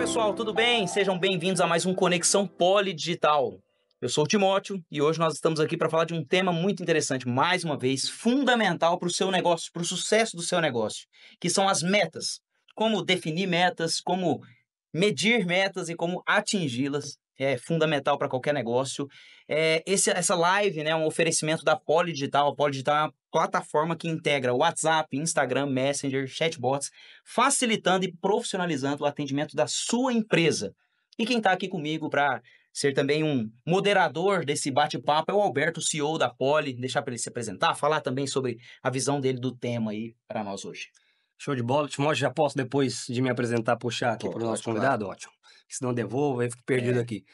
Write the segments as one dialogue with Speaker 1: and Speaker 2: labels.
Speaker 1: pessoal, tudo bem? Sejam bem-vindos a mais um Conexão Polidigital. Eu sou o Timóteo e hoje nós estamos aqui para falar de um tema muito interessante, mais uma vez, fundamental para o seu negócio, para o sucesso do seu negócio, que são as metas. Como definir metas, como medir metas e como atingi-las. É fundamental para qualquer negócio. Essa live, né, é um oferecimento da Polidigital. A Polidigital é uma plataforma que integra WhatsApp, Instagram, Messenger, chatbots, facilitando e profissionalizando o atendimento da sua empresa. E quem está aqui comigo para ser também um moderador desse bate-papo é o Alberto, CEO da Poli. Deixar para ele se apresentar, falar também sobre a visão dele do tema aí para nós hoje.
Speaker 2: Show de bola. Timóteo, já posso, depois de me apresentar, puxar aqui para o nosso convidado?
Speaker 1: Claro.
Speaker 2: Ótimo. Senão eu devolvo, aí fico perdido aqui.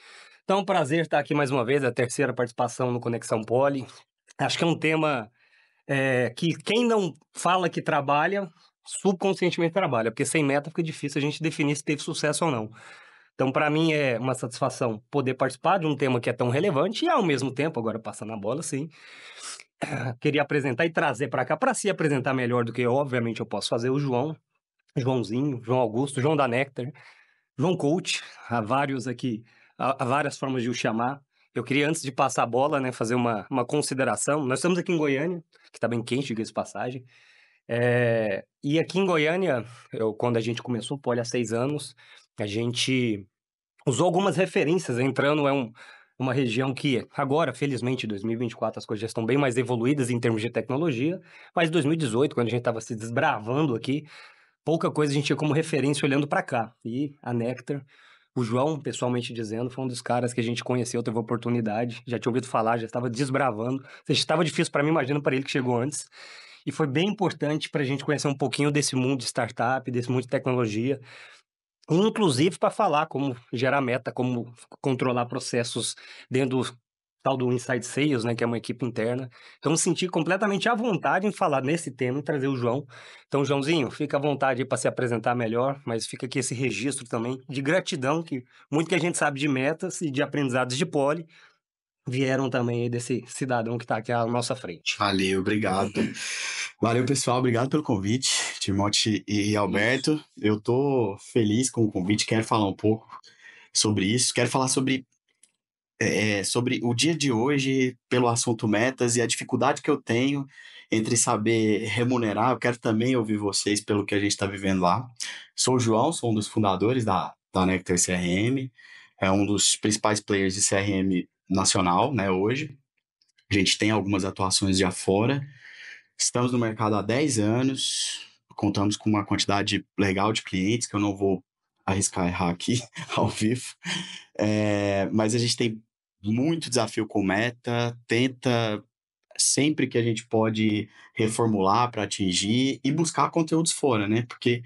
Speaker 2: Então, prazer estar aqui mais uma vez, a terceira participação no Conexão Poli. Acho que é um tema que quem não fala que trabalha, subconscientemente trabalha, porque sem meta fica difícil a gente definir se teve sucesso ou não. Então, para mim, é uma satisfação poder participar de um tema que é tão relevante e, ao mesmo tempo, agora passando a bola, sim, queria apresentar e trazer para cá, para se apresentar melhor do que eu, obviamente, eu posso fazer, o Joãozinho, João Augusto, João da Nectar, João Coach, há vários aqui, há várias formas de o chamar. Eu queria, antes de passar a bola, né, fazer uma consideração. Nós estamos aqui em Goiânia, que está bem quente, diga-se de passagem. E aqui em Goiânia, quando a gente começou o Poli há 6 anos, a gente usou algumas referências, entrando uma região que agora, felizmente, em 2024, as coisas já estão bem mais evoluídas em termos de tecnologia, mas em 2018, quando a gente estava se desbravando aqui, pouca coisa a gente tinha como referência olhando para cá. E a Nectar, o João, pessoalmente dizendo, foi um dos caras que a gente conheceu, teve oportunidade, já tinha ouvido falar, já estava desbravando. Estava difícil para mim, imagina para ele que chegou antes. E foi bem importante para a gente conhecer um pouquinho desse mundo de startup, desse mundo de tecnologia, inclusive para falar como gerar meta, como controlar processos dentro do tal do Inside Sales, né, que é uma equipe interna. Então, me senti completamente à vontade em falar nesse tema e trazer o João. Então, Joãozinho, fica à vontade aí para se apresentar melhor, mas fica aqui esse registro também de gratidão, que muito que a gente sabe de metas e de aprendizados de Poli, vieram também aí desse cidadão que está aqui à nossa frente.
Speaker 3: Valeu, obrigado. Valeu, pessoal, obrigado pelo convite, Timóteo e Alberto. Eu tô feliz com o convite, quero falar um pouco sobre isso, quero falar sobre o dia de hoje, pelo assunto metas e a dificuldade que eu tenho entre saber remunerar. Eu quero também ouvir vocês pelo que a gente está vivendo lá. Sou o João, sou um dos fundadores da Nectar CRM, é um dos principais players de CRM nacional, né, hoje. A gente tem algumas atuações já fora. Estamos no mercado há 10 anos, contamos com uma quantidade legal de clientes, que eu não vou arriscar errar aqui ao vivo. Mas a gente tem muito desafio com meta, tenta sempre que a gente pode reformular para atingir e buscar conteúdos fora, né? Porque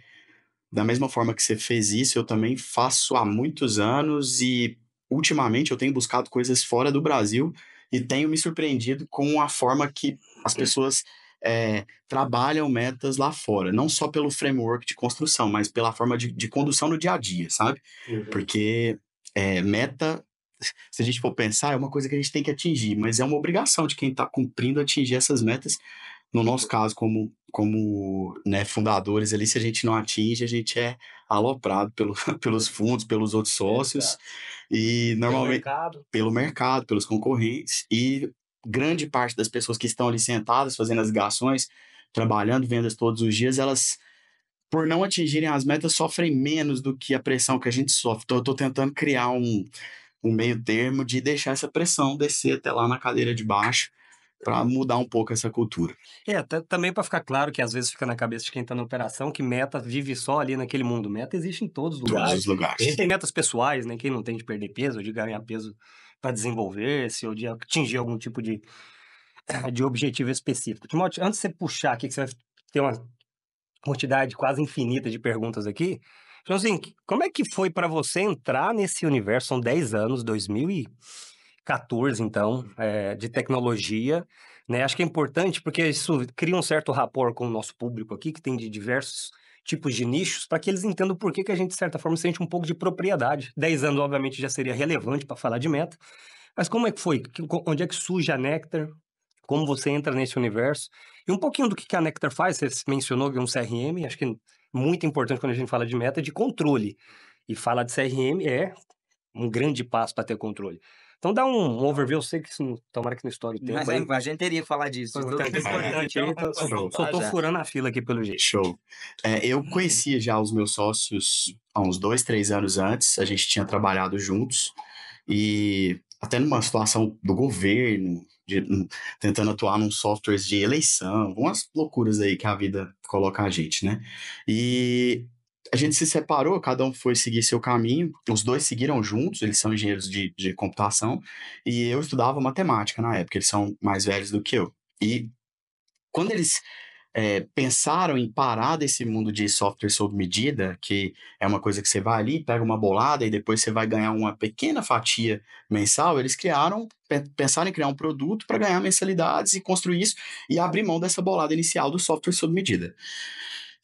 Speaker 3: da mesma forma que você fez isso, eu também faço há muitos anos e ultimamente eu tenho buscado coisas fora do Brasil e tenho me surpreendido com a forma que as pessoas trabalham metas lá fora. Não só pelo framework de construção, mas pela forma de condução no dia a dia, sabe?
Speaker 2: Uhum.
Speaker 3: Porque meta, se a gente for pensar, é uma coisa que a gente tem que atingir, mas é uma obrigação de quem está cumprindo atingir essas metas. No nosso caso, como né, fundadores ali, se a gente não atinge, a gente é aloprado pelos fundos, pelos outros sócios, e normalmente pelo mercado, pelos concorrentes, e grande parte das pessoas que estão ali sentadas, fazendo as ligações, trabalhando, vendas todos os dias, elas, por não atingirem as metas, sofrem menos do que a pressão que a gente sofre. Então, eu estou tentando criar um meio termo de deixar essa pressão descer até lá na cadeira de baixo, para mudar um pouco essa cultura.
Speaker 2: Também para ficar claro que às vezes fica na cabeça de quem está na operação que meta vive só ali naquele mundo. Meta existe em todos os lugares.
Speaker 3: Todos os lugares.
Speaker 2: A gente tem metas pessoais, né? Quem não tem de perder peso, ou de ganhar peso para desenvolver-se, ou de atingir algum tipo de objetivo específico. Timóteo, antes de você puxar aqui, que você vai ter uma quantidade quase infinita de perguntas aqui, Joãozinho, como é que foi para você entrar nesse universo? São 10 anos, 2014, então, de tecnologia, né? Acho que é importante porque isso cria um certo rapport com o nosso público aqui, que tem de diversos tipos de nichos, para que eles entendam por que a gente, de certa forma, sente um pouco de propriedade. 10 anos, obviamente, já seria relevante para falar de meta, mas como é que foi? Onde é que surge a Nectar? Como você entra nesse universo? E um pouquinho do que a Nectar faz, você mencionou que é um CRM, acho que é muito importante quando a gente fala de meta, de controle. E falar de CRM é um grande passo para ter controle. Então dá um overview, eu sei que isso tomara que não estoure o tempo
Speaker 1: Mas
Speaker 2: aí.
Speaker 1: a gente teria que falar disso.
Speaker 2: Importante aí, então, só tô furando a fila aqui pelo jeito.
Speaker 3: Show. Eu conhecia já os meus sócios há uns 2, 3 anos antes, a gente tinha trabalhado juntos, e até numa situação do governo, tentando atuar num software de eleição, umas loucuras aí que a vida coloca a gente, né? E a gente se separou, cada um foi seguir seu caminho, os dois seguiram juntos, eles são engenheiros de computação, e eu estudava matemática na época, eles são mais velhos do que eu. E quando eles pensaram em parar desse mundo de software sob medida, que é uma coisa que você vai ali, pega uma bolada e depois você vai ganhar uma pequena fatia mensal, eles pensaram em criar um produto para ganhar mensalidades e construir isso e abrir mão dessa bolada inicial do software sob medida.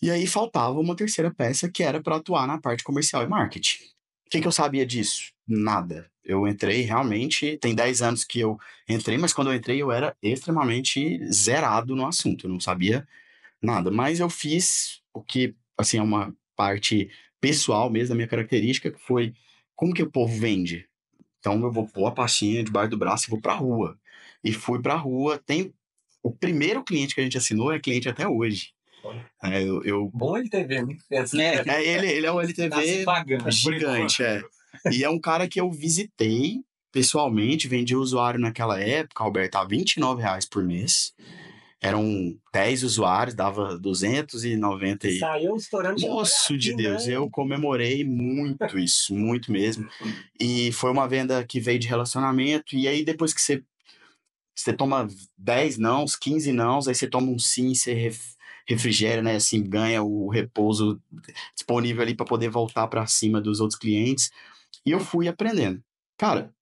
Speaker 3: E aí faltava uma terceira peça que era para atuar na parte comercial e marketing. O que eu sabia disso? Nada. Eu entrei realmente, tem 10 anos que eu entrei, mas quando eu entrei eu era extremamente zerado no assunto, eu não sabia nada. Mas eu fiz o que, assim, é uma parte pessoal mesmo da minha característica, que foi como que o povo vende. Então eu vou pôr a pastinha debaixo do braço e vou pra rua. E fui pra rua. O primeiro cliente que a gente assinou é cliente até hoje.
Speaker 2: Bom LTV, né?
Speaker 3: Ele é um LTV gigante, E é um cara que eu visitei pessoalmente, vendi usuário naquela época, Alberto, a R$ 29 por mês. Eram 10 usuários, dava 290 e...
Speaker 2: Saiu estourando.
Speaker 3: Moço de Deus, eu comemorei muito isso, muito mesmo. E foi uma venda que veio de relacionamento, e aí depois que você toma 10 nãos, 15 nãos, aí você toma um sim, você refrigera, né? Assim, ganha o repouso disponível ali para poder voltar para cima dos outros clientes. E eu fui aprendendo. Cara,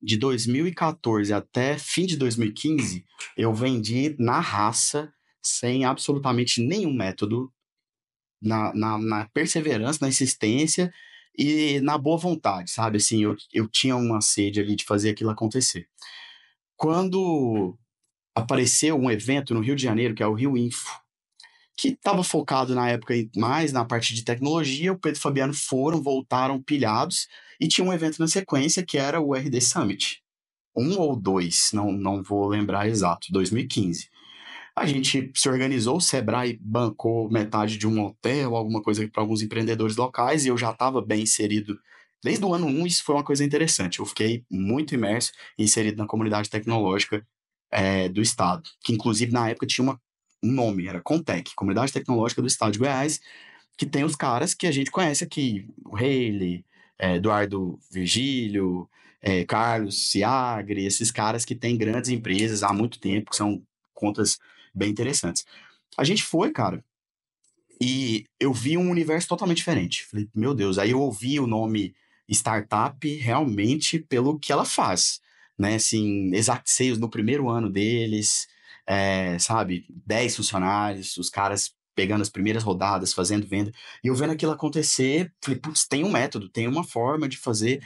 Speaker 3: de 2014 até fim de 2015, eu vendi na raça, sem absolutamente nenhum método, na perseverança, na insistência e na boa vontade, sabe? Assim, eu tinha uma sede ali de fazer aquilo acontecer. Quando apareceu um evento no Rio de Janeiro, que é o Rio Info, que estava focado na época mais na parte de tecnologia, o Pedro e o Fabiano voltaram pilhados, e tinha um evento na sequência que era o RD Summit. 1 ou 2, não vou lembrar exato, 2015. A gente se organizou, o Sebrae bancou metade de um hotel, alguma coisa para alguns empreendedores locais, e eu já estava bem inserido. Desde o ano 1, isso foi uma coisa interessante. Eu fiquei muito imerso e inserido na comunidade tecnológica do Estado, que inclusive na época tinha um nome, era Contec, Comunidade Tecnológica do Estado de Goiás, que tem os caras que a gente conhece aqui, o Reilly, Eduardo Virgílio, Carlos Ciagri, esses caras que têm grandes empresas há muito tempo, que são contas bem interessantes. A gente foi, cara, e eu vi um universo totalmente diferente. Falei, meu Deus, aí eu ouvi o nome startup realmente pelo que ela faz, né? Assim, Exact Sales no primeiro ano deles, sabe? 10 funcionários, os caras pegando as primeiras rodadas, fazendo venda. E eu vendo aquilo acontecer, falei, putz, tem um método, tem uma forma de fazer.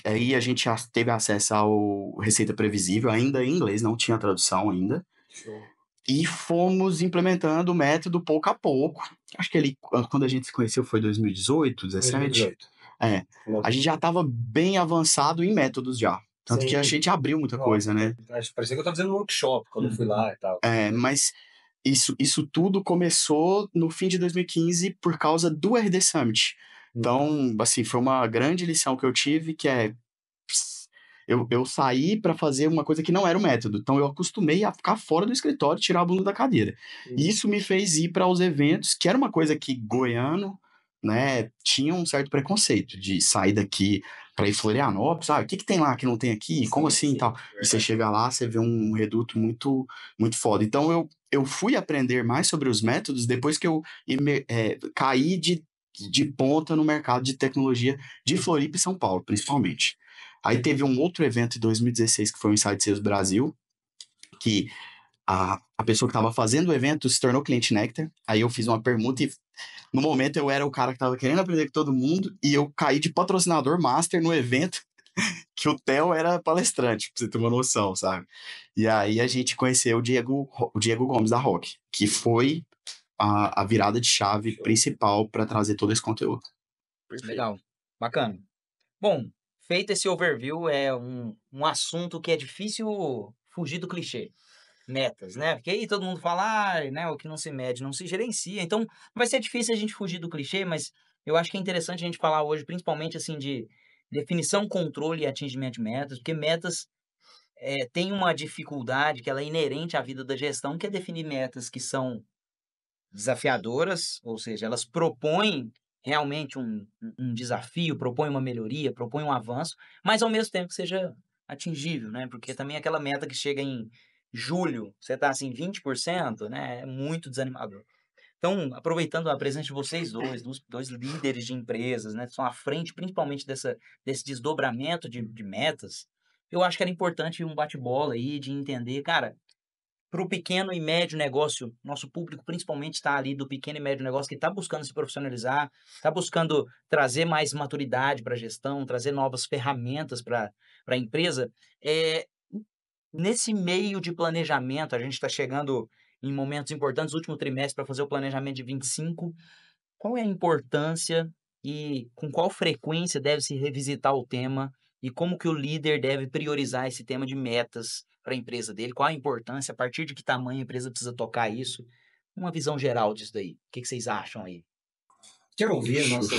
Speaker 3: Aí a gente já teve acesso ao Receita Previsível, ainda em inglês, não tinha tradução ainda.
Speaker 2: Show.
Speaker 3: E fomos implementando o método pouco a pouco. Acho que ali, quando a gente se conheceu, foi 2018, 2017. A gente já estava bem avançado em métodos já. Tanto que a gente abriu muita coisa, né?
Speaker 2: Parecia que eu estava fazendo um workshop quando eu fui lá e tal.
Speaker 3: Mas isso tudo começou no fim de 2015 por causa do RD Summit. Então, assim, foi uma grande lição que eu tive, que eu saí para fazer uma coisa que não era o método. Então, eu acostumei a ficar fora do escritório, tirar a bunda da cadeira. E isso me fez ir para os eventos, que era uma coisa que goiano, né, tinha um certo preconceito de sair daqui para ir Florianópolis, sabe? O que tem lá que não tem aqui? Como assim e tal? E você chega lá, você vê um reduto muito, muito foda. Então, eu fui aprender mais sobre os métodos depois que eu caí de ponta no mercado de tecnologia de Floripa e São Paulo, principalmente. Aí teve um outro evento em 2016, que foi o Inside Sales Brasil, que a pessoa que estava fazendo o evento se tornou cliente Nectar. Aí eu fiz uma pergunta e, no momento, eu era o cara que estava querendo aprender com todo mundo, e eu caí de patrocinador master no evento, que o Theo era palestrante, pra você ter uma noção, sabe? E aí a gente conheceu o Diego Gomes da Rock, que foi a virada de chave principal para trazer todo esse conteúdo. Perfeito.
Speaker 1: Legal. Bacana. Bom, feito esse overview, é um assunto que é difícil fugir do clichê. Metas, né? Porque aí todo mundo fala, né, o que não se mede não se gerencia. Então, vai ser difícil a gente fugir do clichê, mas eu acho que é interessante a gente falar hoje, principalmente assim, de definição, controle e atingimento de metas, porque metas têm uma dificuldade que ela é inerente à vida da gestão, que é definir metas que são desafiadoras, ou seja, elas propõem realmente um desafio, propõem uma melhoria, propõem um avanço, mas ao mesmo tempo que seja atingível, né? Porque também aquela meta que chega em julho, você está assim 20%, né? É muito desanimador. Então, aproveitando a presença de vocês dois, dois líderes de empresas, né? Que estão à frente principalmente desse desdobramento de metas, eu acho que era importante um bate-bola aí de entender, cara, para o pequeno e médio negócio, nosso público principalmente está ali do pequeno e médio negócio que está buscando se profissionalizar, está buscando trazer mais maturidade para a gestão, trazer novas ferramentas para a empresa. É, nesse meio de planejamento, a gente está chegando em momentos importantes, último trimestre, para fazer o planejamento de 25. Qual é a importância e com qual frequência deve se revisitar o tema e como que o líder deve priorizar esse tema de metas para a empresa dele? Qual a importância, a partir de que tamanho a empresa precisa tocar isso? Uma visão geral disso daí. O que que vocês acham aí?
Speaker 2: Quero ouvir a
Speaker 3: Show.
Speaker 2: nossa.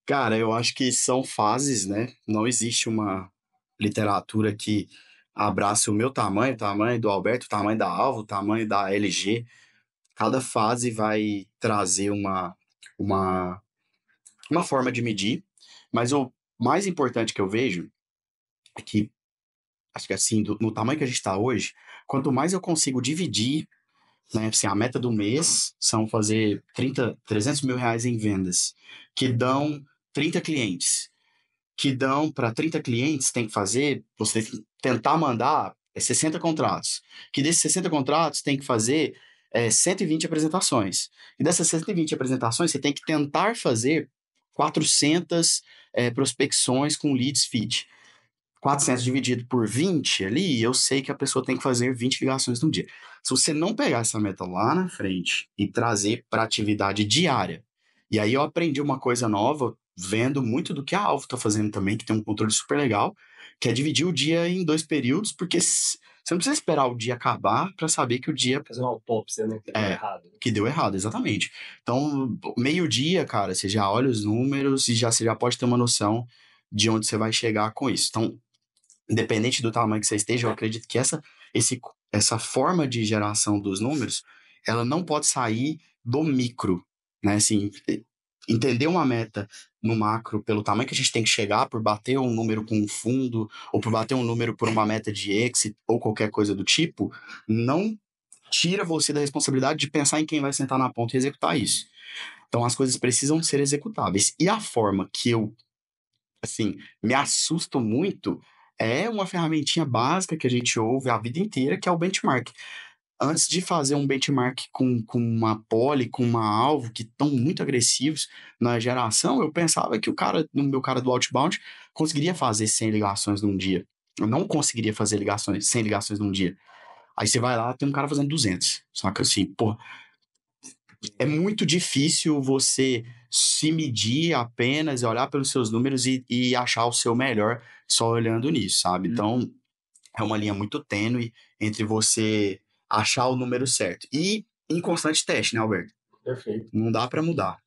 Speaker 3: Cara, eu acho que são fases, né? Não existe uma literatura que abrace o meu tamanho, o tamanho do Alberto, o tamanho da Alvo, o tamanho da LG. Cada fase vai trazer uma, uma forma de medir, mas o mais importante que eu vejo é que, acho que assim, no tamanho que a gente está hoje, quanto mais eu consigo dividir, né, assim, a meta do mês são fazer 300 mil reais em vendas, que dão 30 clientes. Que dão para 30 clientes, tem que fazer, você tem que tentar mandar 60 contratos. Que desses 60 contratos tem que fazer 120 apresentações. E dessas 120 apresentações, você tem que tentar fazer 400 prospecções com leads feed. 400 dividido por 20 ali, eu sei que a pessoa tem que fazer 20 ligações no dia. Se você não pegar essa meta lá na frente e trazer para atividade diária, e aí eu aprendi uma coisa nova, vendo muito do que a Alvo está fazendo também, que tem um controle super legal, que é dividir o dia em 2 períodos, porque você não precisa esperar o dia acabar para saber que o dia
Speaker 2: Fazer uma autópsia, né? Que deu errado.
Speaker 3: que deu errado, exatamente. Então, meio-dia, cara, você já olha os números e você já pode ter uma noção de onde você vai chegar com isso. Então, independente do tamanho que você esteja, eu acredito que essa forma de geração dos números, ela não pode sair do micro, né? Assim, entender uma meta no macro pelo tamanho que a gente tem que chegar, por bater um número com um fundo, ou por bater um número por uma meta de exit, ou qualquer coisa do tipo, não tira você da responsabilidade de pensar em quem vai sentar na ponta e executar isso. Então, as coisas precisam ser executáveis. E a forma que eu assim, me assusto muito é uma ferramentinha básica que a gente ouve a vida inteira, que é o benchmark. Antes de fazer um benchmark com uma pole, com uma alvo, que estão muito agressivos na geração, eu pensava que no meu cara do outbound, conseguiria fazer 100 ligações num dia. Eu não conseguiria fazer 100 ligações num dia. Aí você vai lá, tem um cara fazendo 200. Só que assim, pô, é muito difícil você se medir apenas, olhar pelos seus números e achar o seu melhor só olhando nisso, sabe? Então, é uma linha muito tênue entre você achar o número certo. E em constante teste, né, Alberto?
Speaker 2: Perfeito.
Speaker 3: Não dá para mudar.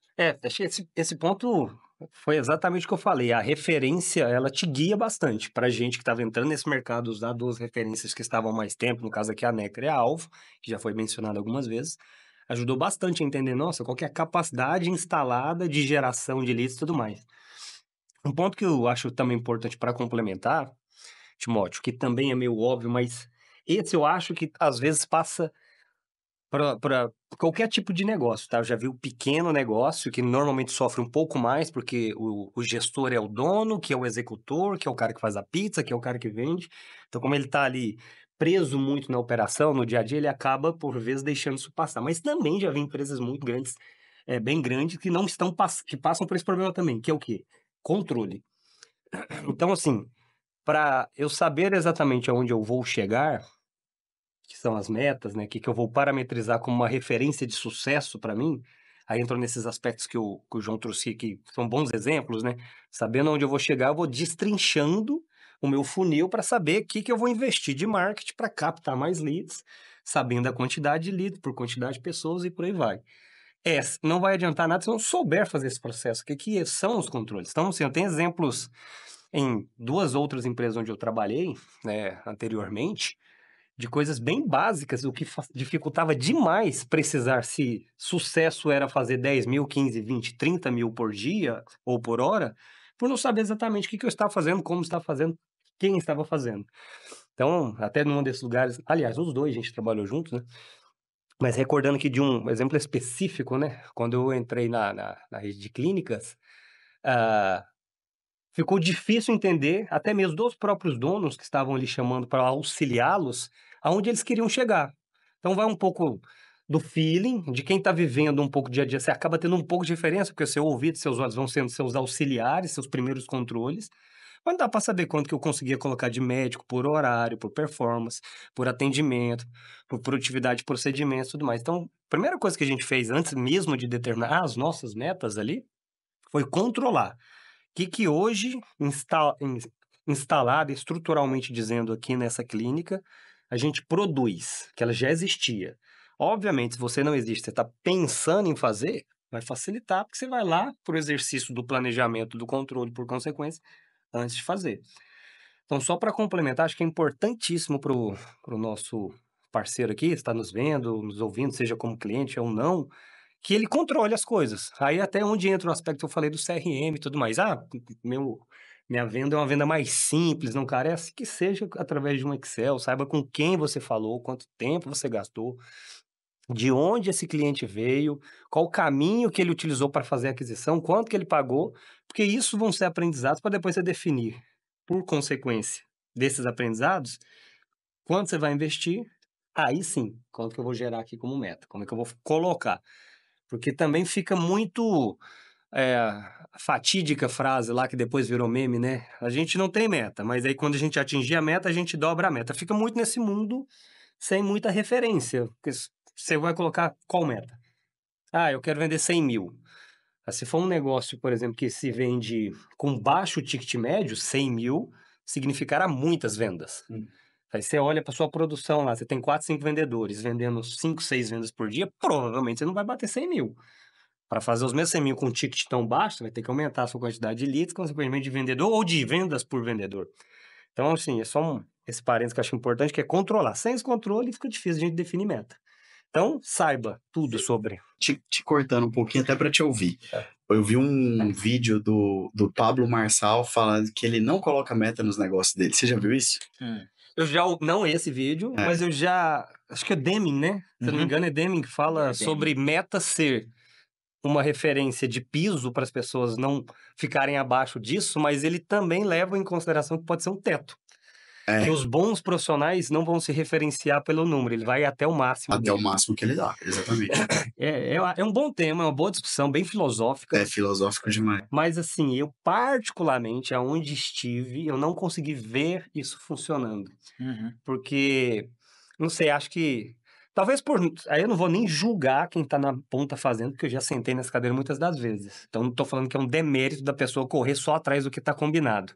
Speaker 2: Acho que esse ponto foi exatamente o que eu falei. A referência, ela te guia bastante. Para gente que estava entrando nesse mercado, usar duas referências que estavam há mais tempo, no caso aqui a Necra e a Alvo, que já foi mencionado algumas vezes, ajudou bastante a entender, nossa, qual que é a capacidade instalada de geração de leads e tudo mais. Um ponto que eu acho também importante para complementar, Timóteo, que também é meio óbvio, mas esse eu acho que às vezes passa para qualquer tipo de negócio, tá? Eu já vi o pequeno negócio, que normalmente sofre um pouco mais, porque o gestor é o dono, que é o executor, que é o cara que faz a pizza, que é o cara que vende. Então, como ele tá ali preso muito na operação, no dia a dia, ele acaba, por vezes, deixando isso passar. Mas também já vi empresas muito grandes, bem grandes, que não estão, que passam por esse problema também, que é o quê? Controle. Então, assim, para eu saber exatamente aonde eu vou chegar, que são as metas, né, que eu vou parametrizar como uma referência de sucesso para mim, Aí entrou nesses aspectos que o João trouxe aqui, que são bons exemplos, né? Sabendo onde eu vou chegar, eu vou destrinchando o meu funil para saber o que eu vou investir de marketing para captar mais leads, sabendo a quantidade de leads por quantidade de pessoas e por aí vai. Não vai adiantar nada se eu não souber fazer esse processo. O que são os controles? Então, assim, eu tenho exemplos em 2 outras empresas onde eu trabalhei, né, anteriormente, de coisas bem básicas, o que dificultava demais precisar se sucesso era fazer 10 mil, 15, 20, 30 mil por dia ou por hora, por não saber exatamente o que eu estava fazendo, como estava fazendo, quem estava fazendo. Então, até num desses lugares, aliás, os dois a gente trabalhou juntos, né? Mas recordando aqui de um exemplo específico, né? Quando eu entrei na rede de clínicas, ah, ficou difícil entender, até mesmo dos próprios donos que estavam ali chamando para auxiliá-los, aonde eles queriam chegar. Então vai um pouco do feeling, de quem está vivendo um pouco dia a dia. Você acaba tendo um pouco de diferença, porque seu ouvido e seus olhos vão sendo seus auxiliares, seus primeiros controles. Mas não dá para saber quanto que eu conseguia colocar de médico por horário, por performance, por atendimento, por produtividade de procedimentos e tudo mais. Então, a primeira coisa que a gente fez antes mesmo de determinar as nossas metas ali, foi controlar. Que hoje, instalado estruturalmente dizendo aqui nessa clínica, a gente produz, que ela já existia. Obviamente, se você não existe, você está pensando em fazer, vai facilitar, porque você vai lá para o exercício do planejamento, do controle, por consequência, antes de fazer. Então, só para complementar, acho que é importantíssimo para o nosso parceiro aqui, está nos vendo, nos ouvindo, seja como cliente ou não, que ele controle as coisas. Aí até onde entra o aspecto que eu falei do CRM e tudo mais. Minha venda é uma venda mais simples, não carece que seja através de um Excel, saiba com quem você falou, quanto tempo você gastou, de onde esse cliente veio, qual o caminho que ele utilizou para fazer a aquisição, quanto que ele pagou, porque isso vão ser aprendizados para depois você definir, por consequência desses aprendizados, quanto você vai investir, aí sim, quanto que eu vou gerar aqui como meta, como é que eu vou colocar. Porque também fica muito a fatídica frase lá que depois virou meme, né? A gente não tem meta, mas aí quando a gente atingir a meta, a gente dobra a meta. Fica muito nesse mundo sem muita referência. Porque você vai colocar qual meta? Ah, eu quero vender 100 mil. Se for um negócio, por exemplo, que se vende com baixo ticket médio, 100 mil significará muitas vendas. Aí você olha para sua produção lá, você tem 4, 5 vendedores vendendo 5, 6 vendas por dia, provavelmente você não vai bater 100 mil. Para fazer os mesmos 100 mil com um ticket tão baixo, você vai ter que aumentar a sua quantidade de leads, consequentemente de vendedor ou de vendas por vendedor. Então, assim, é só esse parênteses que eu acho importante, que é controlar. Sem esse controle, fica difícil a gente definir meta. Então, saiba tudo sobre.
Speaker 3: Te cortando um pouquinho até para te ouvir. Eu vi um vídeo do Pablo Marçal falando que ele não coloca meta nos negócios dele. Você já viu isso?
Speaker 2: Eu já, não esse vídeo, mas eu já, acho que é Deming, né? Se eu não me engano é Deming que fala sobre meta ser uma referência de piso para as pessoas não ficarem abaixo disso, mas ele também leva em consideração que pode ser um teto. Que os bons profissionais não vão se referenciar pelo número, ele vai até o máximo
Speaker 3: Até
Speaker 2: dele.
Speaker 3: o máximo que ele dá, exatamente.
Speaker 2: É um bom tema, é uma boa discussão, bem filosófica.
Speaker 3: É filosófico demais.
Speaker 2: Mas assim, eu particularmente, aonde estive, eu não consegui ver isso funcionando. Porque, não sei, acho que... Talvez aí eu não vou nem julgar quem tá na ponta fazendo, porque eu já sentei nessa cadeira muitas das vezes. Então não tô falando que é um demérito da pessoa correr só atrás do que tá combinado.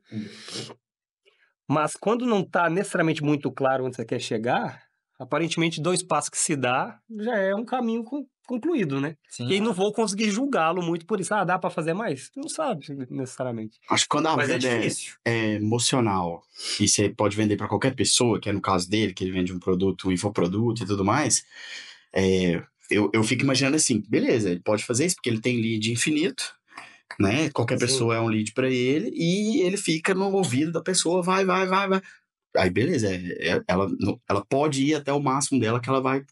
Speaker 2: Mas quando não tá necessariamente muito claro onde você quer chegar, aparentemente 2 passos que se dá já é um caminho concluído, né?
Speaker 1: Sim.
Speaker 2: E aí não vou conseguir julgá-lo muito por isso. Ah, dá pra fazer mais? Não sabe necessariamente.
Speaker 3: Acho que quando a
Speaker 2: Mas é
Speaker 3: venda
Speaker 2: difícil.
Speaker 3: é emocional e você pode vender para qualquer pessoa, que é no caso dele, que ele vende um produto, um infoproduto e tudo mais, eu fico imaginando assim, beleza, ele pode fazer isso porque ele tem lead infinito, né? Qualquer pessoa é um lead para ele e ele fica no ouvido da pessoa, vai. Aí beleza, ela pode ir até o máximo dela que ela vai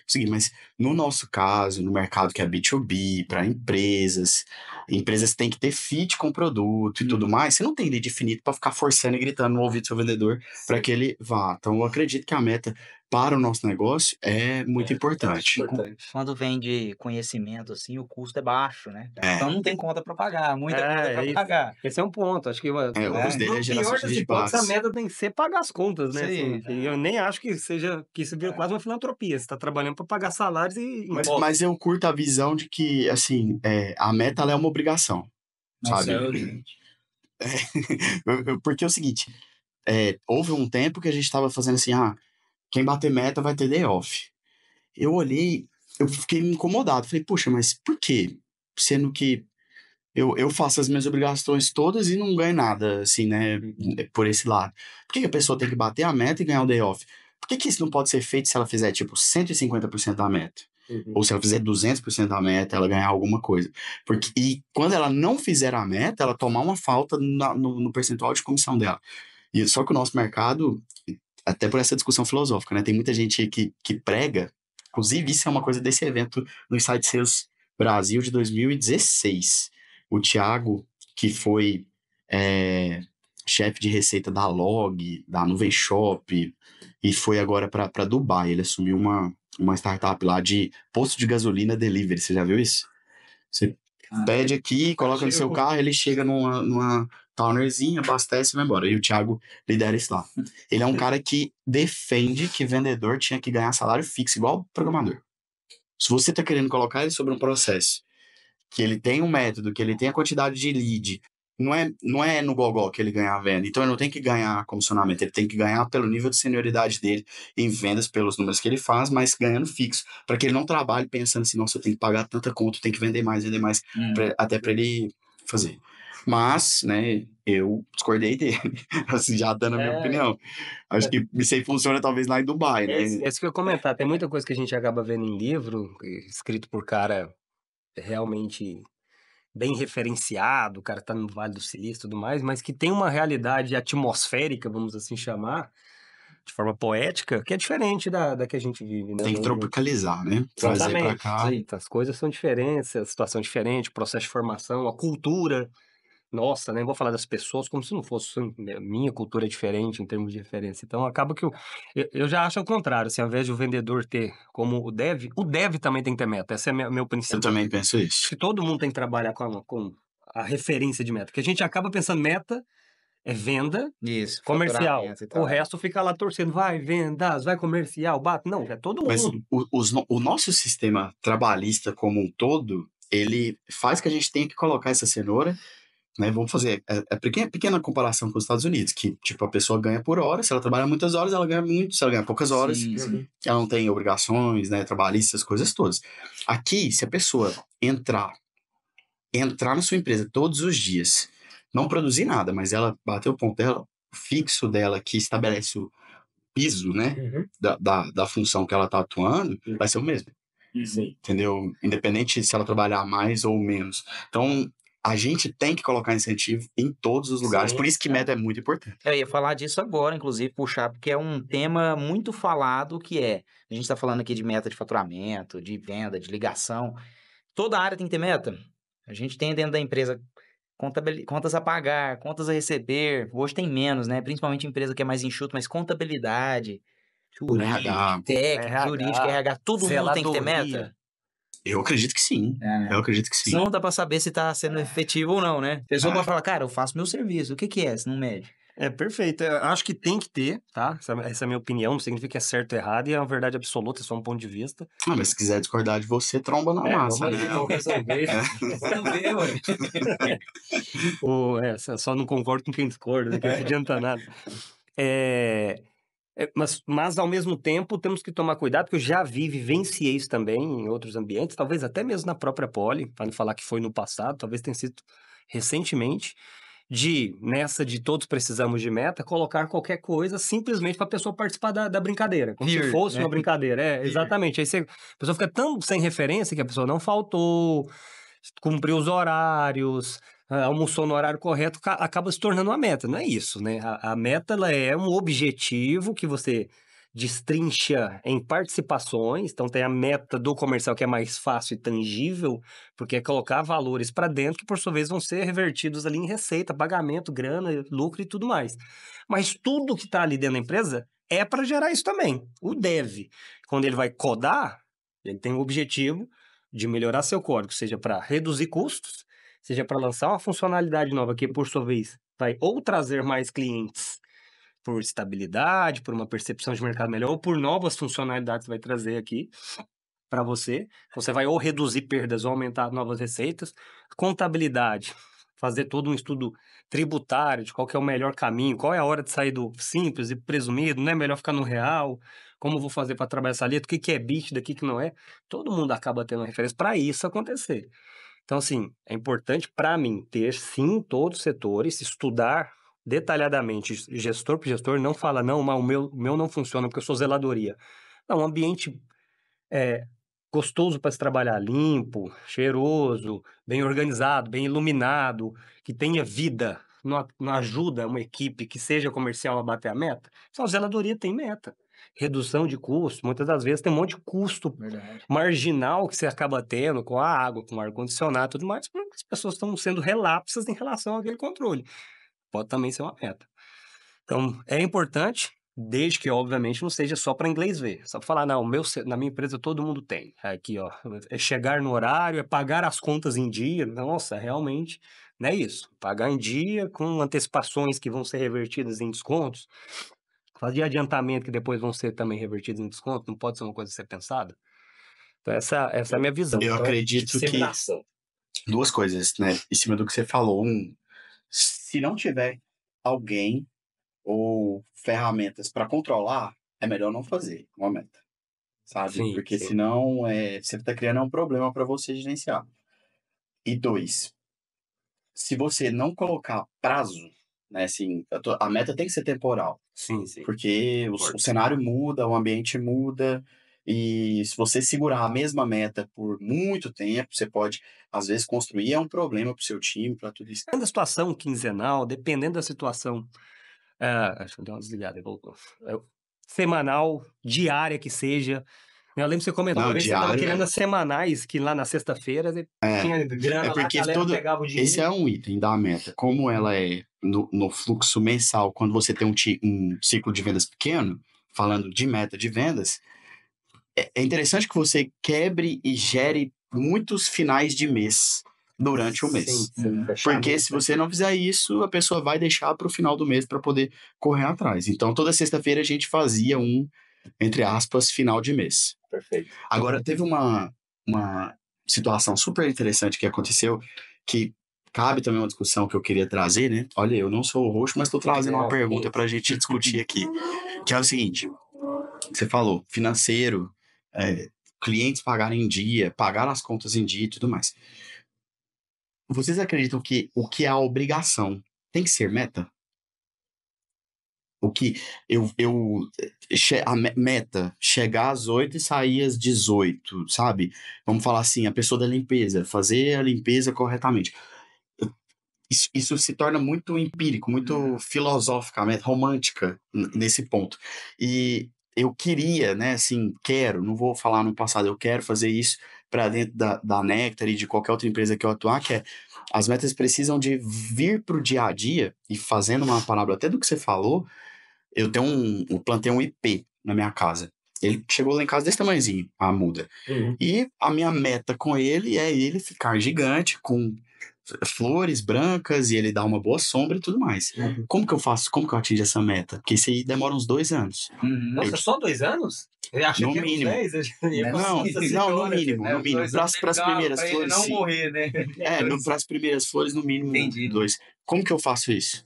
Speaker 3: conseguir, mas no nosso caso, no mercado que é B2B, para empresas têm que ter fit com o produto e tudo mais, você não tem lead infinito para ficar forçando e gritando no ouvido do seu vendedor para que ele vá. Então eu acredito que a meta para o nosso negócio é muito importante.
Speaker 1: Quando vem de conhecimento, assim, o custo é baixo, né?
Speaker 3: É.
Speaker 1: Então não tem conta para pagar, muita conta para
Speaker 2: isso.
Speaker 1: pagar.
Speaker 2: Esse é um ponto. Acho que
Speaker 3: O custo dele é
Speaker 2: no
Speaker 3: geração
Speaker 2: pior
Speaker 3: de
Speaker 2: das
Speaker 3: rede
Speaker 2: hipóteses, a
Speaker 3: base.
Speaker 2: meta tem que ser pagar as contas, né?
Speaker 1: Sim.
Speaker 2: Assim, que eu nem acho que isso vira quase uma filantropia. Você está trabalhando para pagar salários e
Speaker 3: Mas eu curto a visão de que, assim, a meta ela é uma obrigação, sabe? Porque é o seguinte, houve um tempo que a gente estava fazendo assim, quem bater meta vai ter day off. Eu olhei, eu fiquei incomodado. Falei, puxa, mas por quê? Sendo que eu faço as minhas obrigações todas e não ganho nada, assim, né? Por esse lado. Por que a pessoa tem que bater a meta e ganhar o day off? Por que isso não pode ser feito se ela fizer, tipo, 150% da meta? Ou se ela fizer 200% da meta, ela ganhar alguma coisa. E quando ela não fizer a meta, ela tomar uma falta no percentual de comissão dela. Só que o nosso mercado, até por essa discussão filosófica, né? Tem muita gente que prega, inclusive isso é uma coisa desse evento no Insight Sales Brasil de 2016. O Thiago, que foi chefe de receita da Log, da Nuvem Shop, e foi agora para Dubai. Ele assumiu uma startup lá de posto de gasolina delivery. Você já viu isso? Você pede aqui, coloca no seu carro, ele chega numa townerzinha, abastece e vai embora. E o Thiago lidera isso lá. Ele é um cara que defende que vendedor tinha que ganhar salário fixo, igual programador. Se você está querendo colocar ele sobre um processo, que ele tem um método, que ele tem a quantidade de lead, não é no gogó que ele ganha a venda. Então ele não tem que ganhar comissionamento, ele tem que ganhar pelo nível de senioridade dele em vendas, pelos números que ele faz, mas ganhando fixo. Para que ele não trabalhe pensando assim, nossa, eu tenho que pagar tanta conta, eu tenho que vender mais, até para ele fazer. Mas, né, eu discordei dele, assim, já dando a minha opinião. Acho que isso aí funciona talvez lá em Dubai, né?
Speaker 2: Isso que eu ia comentar. Tem muita coisa que a gente acaba vendo em livro, escrito por cara realmente bem referenciado, o cara tá no Vale do Silício e tudo mais, mas que tem uma realidade atmosférica, vamos assim chamar, de forma poética, que é diferente da que a gente vive, né?
Speaker 3: Tem que tropicalizar, né? Trazer para
Speaker 2: Exatamente.
Speaker 3: cá.
Speaker 2: As coisas são diferentes, a situação é diferente, o processo de formação, a cultura. Nossa, né? Vou falar das pessoas como se não fosse minha cultura é diferente em termos de referência. Então acaba que eu já acho ao contrário, assim, ao invés de o vendedor ter como o dev também tem que ter meta. Esse é meu princípio.
Speaker 3: Eu também penso
Speaker 2: Acho
Speaker 3: isso.
Speaker 2: que todo mundo tem que trabalhar com a referência de meta. Porque a gente acaba pensando meta é venda
Speaker 1: Isso,
Speaker 2: comercial.
Speaker 1: faturamento e
Speaker 2: O
Speaker 1: tal.
Speaker 2: resto fica lá torcendo, vai vendas, vai comercial, bate. Não, é todo
Speaker 3: Mas
Speaker 2: mundo.
Speaker 3: o nosso sistema trabalhista como um todo, ele faz que a gente tenha que colocar essa cenoura, né? Vamos fazer pequena comparação com os Estados Unidos, que tipo a pessoa ganha por hora, se ela trabalha muitas horas, ela ganha muito, se ela ganha poucas horas,
Speaker 1: Sim.
Speaker 3: ela não tem obrigações, né, trabalhistas, coisas todas. Aqui, se a pessoa entrar na sua empresa todos os dias, não produzir nada, mas ela bater o ponto dela, o fixo dela, que estabelece o piso, né, da função que ela está atuando, vai ser o mesmo.
Speaker 2: Sim.
Speaker 3: Entendeu? Independente se ela trabalhar mais ou menos. Então, a gente tem que colocar incentivo em todos os lugares.
Speaker 2: Sim,
Speaker 3: Por isso que meta é muito importante.
Speaker 1: Eu ia falar disso agora, inclusive, puxar, porque é um tema muito falado que a gente está falando aqui de meta de faturamento, de venda, de ligação. Toda área tem que ter meta. A gente tem dentro da empresa contas a pagar, contas a receber. Hoje tem menos, né? Principalmente empresa que é mais enxuta, mas contabilidade,
Speaker 3: RH.
Speaker 1: técnica, jurídica, RH, todo mundo tem que ter meta?
Speaker 3: Eu acredito que sim.
Speaker 1: né?
Speaker 3: Eu acredito que sim.
Speaker 1: Senão não dá pra saber se tá sendo efetivo ou não, né? A pessoa pode falar, cara, eu faço meu serviço. O que é, se não mede?
Speaker 2: É perfeito. Eu acho que tem que ter, tá? Essa é a minha opinião, não significa que é certo ou errado, e é uma verdade absoluta, é só um ponto de vista.
Speaker 3: Mas se quiser discordar de você, tromba na massa, né?
Speaker 2: Vamos resolver. Só não concordo com quem discorda, né, que não adianta nada. Mas, ao mesmo tempo, temos que tomar cuidado, porque eu já vivenciei isso também em outros ambientes, talvez até mesmo na própria Poli, para não falar que foi no passado, talvez tenha sido recentemente, nessa de todos precisamos de meta, colocar qualquer coisa simplesmente para a pessoa participar da brincadeira, como se fosse uma brincadeira. Exatamente. Aí a pessoa fica tão sem referência que a pessoa não faltou, cumpriu os horários, almoçou no horário correto, acaba se tornando uma meta. Não é isso, né? A meta ela é um objetivo que você destrincha em participações. Então tem a meta do comercial que é mais fácil e tangível, porque é colocar valores para dentro que por sua vez vão ser revertidos ali em receita, pagamento, grana, lucro e tudo mais. Mas tudo que está ali dentro da empresa é para gerar isso também. O dev, quando ele vai codar, ele tem o objetivo de melhorar seu código, seja para reduzir custos, seja para lançar uma funcionalidade nova que, por sua vez, vai ou trazer mais clientes por estabilidade, por uma percepção de mercado melhor, ou por novas funcionalidades que vai trazer aqui para você. Você vai ou reduzir perdas ou aumentar novas receitas. Contabilidade, fazer todo um estudo tributário de qual que é o melhor caminho, qual é a hora de sair do simples e presumido, não é melhor ficar no real, como eu vou fazer para trabalhar essa letra, o que que é EBITDA, o que que não é. Todo mundo acaba tendo uma referência para isso acontecer. Então, assim, é importante para mim ter, sim, todos os setores, estudar detalhadamente, gestor por gestor, não fala, não, mas o meu não funciona porque eu sou zeladoria. Não, um ambiente gostoso para se trabalhar, limpo, cheiroso, bem organizado, bem iluminado, que tenha vida, não ajuda uma equipe que seja comercial a bater a meta. Só a zeladoria tem meta. Redução de custo, muitas das vezes tem um monte de custo marginal que você acaba tendo com a água, com o ar-condicionado e tudo mais, porque as pessoas estão sendo relapsas em relação àquele controle. Pode também ser uma meta. Então, é importante, desde que, obviamente, não seja só para inglês ver. Só para falar, não, na minha empresa todo mundo tem. Aqui, ó, é chegar no horário, é pagar as contas em dia. Nossa, realmente, não é isso. Pagar em dia com antecipações que vão ser revertidas em descontos. Fazer adiantamento que depois vão ser também revertidos em desconto. Não pode ser uma coisa a ser pensada. Então, essa é a minha visão.
Speaker 3: Eu
Speaker 2: Então,
Speaker 3: acredito que
Speaker 2: disseminação.
Speaker 3: duas coisas, né? Em cima do que você falou. Se não tiver alguém ou ferramentas para controlar, é melhor não fazer uma meta, sabe?
Speaker 2: Sim,
Speaker 3: Porque
Speaker 2: sim.
Speaker 3: senão você está criando um problema para você gerenciar. E dois, se você não colocar prazo, né, assim, a meta tem que ser temporal,
Speaker 2: Sim, sim.
Speaker 3: porque o cenário muda, o ambiente muda, e se você segurar a mesma meta por muito tempo, você pode, às vezes, construir um problema para o seu time, para tudo isso.
Speaker 2: Dependendo da situação quinzenal, dependendo da situação. Acho que deu uma desligada, voltou. Semanal, diária que seja. Eu lembro que você comentou
Speaker 3: Não,
Speaker 2: uma vez que você estava
Speaker 3: diário
Speaker 2: querendo as semanais, que lá na sexta-feira você tinha grana lá,
Speaker 3: porque
Speaker 2: a galera pegava o dinheiro.
Speaker 3: esse é um item da meta. Como ela é no fluxo mensal, quando você tem um ciclo de vendas pequeno, falando de meta de vendas, é interessante que você quebre e gere muitos finais de mês durante o mês.
Speaker 2: Sim,
Speaker 3: Porque se você não fizer isso, a pessoa vai deixar para o final do mês para poder correr atrás. Então, toda sexta-feira a gente fazia entre aspas, final de mês.
Speaker 2: Perfeito.
Speaker 3: Agora, teve uma situação super interessante que aconteceu, que cabe também uma discussão que eu queria trazer, né? Olha, eu não sou o host, mas estou trazendo uma pergunta para a gente discutir aqui, que é o seguinte: você falou, financeiro, clientes pagarem em dia, pagar as contas em dia e tudo mais. Vocês acreditam que o que é a obrigação tem que ser meta? O que a meta, chegar às 8 e sair às 18, sabe? Vamos falar assim, a pessoa da limpeza, fazer a limpeza corretamente. Isso se torna muito empírico, muito filosoficamente, romântica nesse ponto. E eu queria, né, assim, não vou falar no passado, eu quero fazer isso para dentro da Nectar e de qualquer outra empresa que eu atuar, que é as metas precisam de vir para o dia a dia, e fazendo uma palavra até do que você falou, eu plantei um IP na minha casa. Ele chegou lá em casa desse tamanhozinho, a muda. E a minha meta com ele é ele ficar gigante, com flores brancas, e ele dá uma boa sombra e tudo mais. Como que eu faço? Como que eu atingo essa meta? Porque isso aí demora uns 2 anos.
Speaker 2: Nossa, só 2 anos? Eu achei
Speaker 3: No
Speaker 2: que era uns
Speaker 3: mínimo.
Speaker 2: 10.
Speaker 3: Não, no mínimo. Para as primeiras
Speaker 1: pra
Speaker 3: flores,
Speaker 1: ele não
Speaker 3: sim.
Speaker 1: morrer, né?
Speaker 3: Para as primeiras flores, no mínimo,
Speaker 1: Entendi.
Speaker 3: 2. Como que eu faço isso?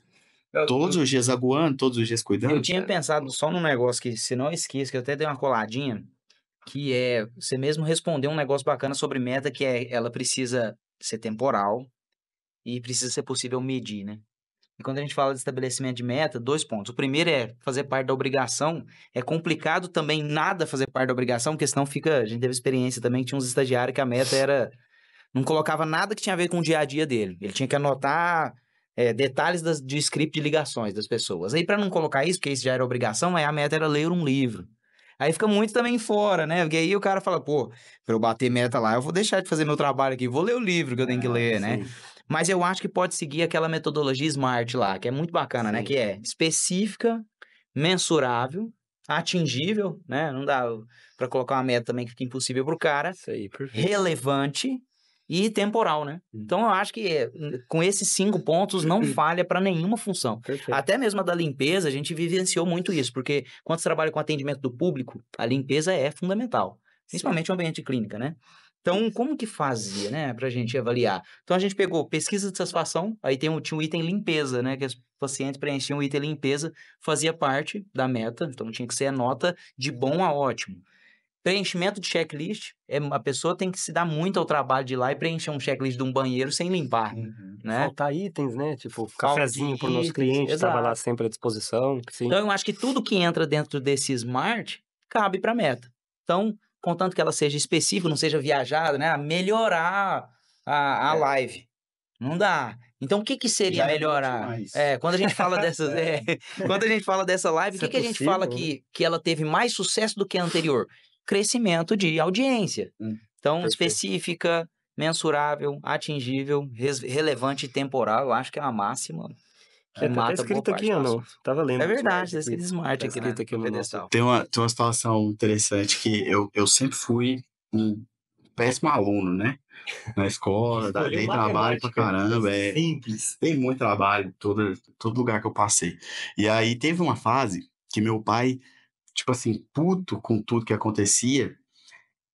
Speaker 1: Eu-
Speaker 3: Todos os dias aguando, todos os dias cuidando?
Speaker 1: Eu tinha pensado só num negócio que, se não esqueça, que eu até dei uma coladinha, que é você mesmo responder um negócio bacana sobre meta, que ela precisa ser temporal e precisa ser possível medir, né? E quando a gente fala de estabelecimento de meta, 2 pontos. O primeiro é fazer parte da obrigação. É complicado também nada fazer parte da obrigação, porque senão a gente teve experiência também, que tinha uns estagiários que a meta era, não colocava nada que tinha a ver com o dia a dia dele. Ele tinha que anotar detalhes de script de ligações das pessoas. Aí, para não colocar isso, porque isso já era obrigação, aí a meta era ler um livro. Aí fica muito também fora, né? Porque aí o cara fala, pô, pra eu bater meta lá, eu vou deixar de fazer meu trabalho aqui, vou ler o livro que eu tenho que ler, né? Mas eu acho que pode seguir aquela metodologia SMART lá, que é muito bacana, né? Que é específica, mensurável, atingível, né? Não dá para colocar uma meta também que fica impossível pro cara.
Speaker 2: Isso aí, perfeito.
Speaker 1: Relevante e temporal, né? Então, eu acho que com esses 5 pontos não falha para nenhuma função.
Speaker 2: Perfeito.
Speaker 1: Até mesmo a da limpeza, a gente vivenciou muito isso, porque quando você trabalha com atendimento do público, a limpeza é fundamental, principalmente no ambiente de clínica, né? Então, como que fazia, né, pra gente avaliar? Então, a gente pegou pesquisa de satisfação, aí tinha um item limpeza, né, que os pacientes preenchiam o item limpeza, fazia parte da meta, então tinha que ser a nota de bom a ótimo. Preenchimento de checklist, a pessoa tem que se dar muito ao trabalho de ir lá e preencher um checklist de um banheiro sem limpar, né?
Speaker 2: Faltar itens, né? Tipo,
Speaker 1: Falta
Speaker 2: cafezinho pro nosso
Speaker 1: itens,
Speaker 2: cliente, estava lá
Speaker 1: exato.
Speaker 2: sempre à disposição. Sim.
Speaker 1: Então, eu acho que tudo que entra dentro desse SMART cabe para a meta. Então, contanto que ela seja específica, não seja viajada, né? Melhorar a live. Não dá. Então, o que que seria
Speaker 3: Já é
Speaker 1: melhorar?
Speaker 3: demais.
Speaker 1: Quando a gente fala dessas, quando a gente fala dessa live, o
Speaker 2: Isso
Speaker 1: que
Speaker 2: é
Speaker 1: que a gente fala
Speaker 2: possível,
Speaker 1: que ela teve mais sucesso do que a anterior? Crescimento de audiência. Então,
Speaker 2: perfeito.
Speaker 1: específica, mensurável, atingível, relevante e temporal, eu acho que é uma máxima que
Speaker 2: Tá
Speaker 1: mata boa
Speaker 2: escrito
Speaker 1: parte
Speaker 2: aqui,
Speaker 1: do
Speaker 2: ou não?
Speaker 1: assunto.
Speaker 2: Tava lendo.
Speaker 1: É verdade,
Speaker 2: Smart
Speaker 1: tá escrito Smart
Speaker 2: Tá
Speaker 1: aqui,
Speaker 2: escrito
Speaker 1: né,
Speaker 2: aqui no nosso...
Speaker 1: pedestal.
Speaker 3: Tem uma situação interessante que eu sempre fui um péssimo aluno, né? Na escola, dei trabalho pra caramba.
Speaker 2: Simples.
Speaker 3: Tem muito trabalho, todo lugar que eu passei. E aí teve uma fase que meu pai, tipo assim, puto com tudo que acontecia,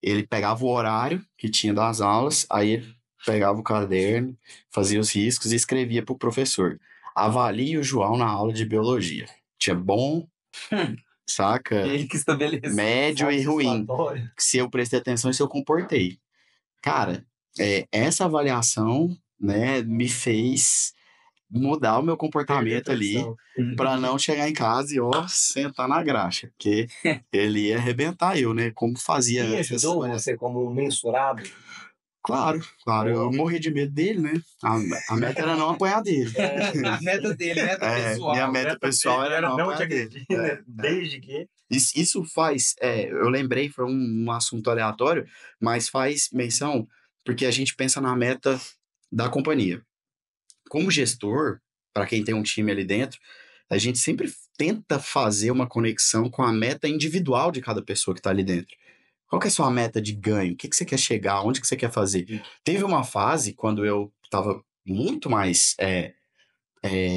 Speaker 3: ele pegava o horário que tinha das aulas, aí ele pegava o caderno, fazia os riscos e escrevia pro professor: avalie o João na aula de biologia. Tinha bom, saca?
Speaker 2: Ele que estabelece.
Speaker 3: Médio e ruim. Se eu prestei atenção e se eu comportei. Cara, essa avaliação, né, me fez mudar o meu comportamento ali para não chegar em casa e, ó, sentar na graxa, porque ele ia arrebentar eu, né, como fazia
Speaker 2: Ele
Speaker 3: antes.
Speaker 2: ajudou você como mensurado?
Speaker 3: Claro, eu morri de medo dele, né? A meta era não apanhar dele.
Speaker 1: A meta dele, meta pessoal.
Speaker 3: Minha meta pessoal era não apanhar dele.
Speaker 2: Desde que...
Speaker 3: Isso faz, eu lembrei, foi um assunto aleatório, mas faz menção, porque a gente pensa na meta da companhia. Como gestor, para quem tem um time ali dentro, a gente sempre tenta fazer uma conexão com a meta individual de cada pessoa que está ali dentro. Qual que é a sua meta de ganho? O que que você quer chegar? Onde que você quer fazer? Teve uma fase, quando eu estava muito mais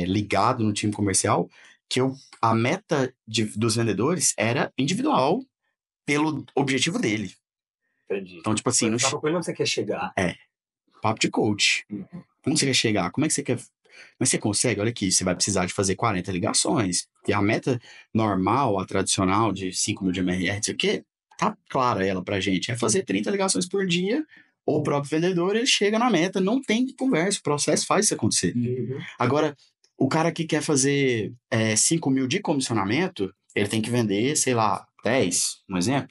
Speaker 3: ligado no time comercial, que a meta dos vendedores era individual pelo objetivo dele.
Speaker 2: Entendi.
Speaker 3: Então, tipo assim...
Speaker 2: Onde você quer chegar?
Speaker 3: Papo de coach. Como você quer chegar? Como é que você quer... Mas você consegue? Olha aqui, você vai precisar de fazer 40 ligações. E a meta normal, a tradicional de 5 mil de MRR, isso aqui, tá clara ela pra gente. É fazer 30 ligações por dia, o próprio vendedor, ele chega na meta, não tem conversa, o processo faz isso acontecer. Agora, o cara que quer fazer 5 mil de comissionamento, ele tem que vender, sei lá, 10, um exemplo.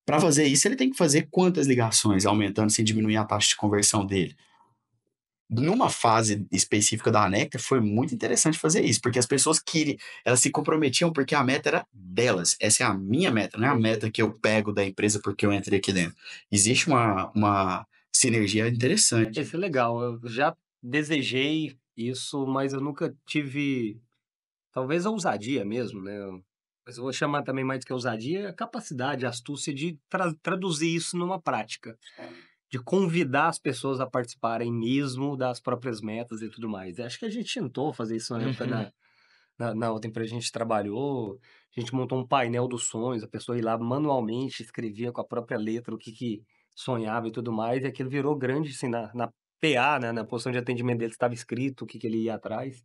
Speaker 3: Para fazer isso, ele tem que fazer quantas ligações, aumentando sem diminuir a taxa de conversão dele? Numa fase específica da Nectar, foi muito interessante fazer isso, porque as pessoas elas se comprometiam porque a meta era delas. Essa é a minha meta, não é a meta que eu pego da empresa porque eu entrei aqui dentro. Existe uma sinergia interessante.
Speaker 2: Isso é legal. Eu já desejei isso, mas eu nunca tive, talvez, a ousadia mesmo, né? Mas eu vou chamar também mais do que ousadia, a capacidade, a astúcia de traduzir isso numa prática. De convidar as pessoas a participarem mesmo das próprias metas e tudo mais. Acho que a gente tentou fazer isso na época na outra empresa que a gente trabalhou. A gente montou um painel dos sonhos, a pessoa ia lá manualmente, escrevia com a própria letra o que sonhava e tudo mais, e aquilo virou grande, assim, na PA, né, na posição de atendimento dele estava escrito o que ele ia atrás.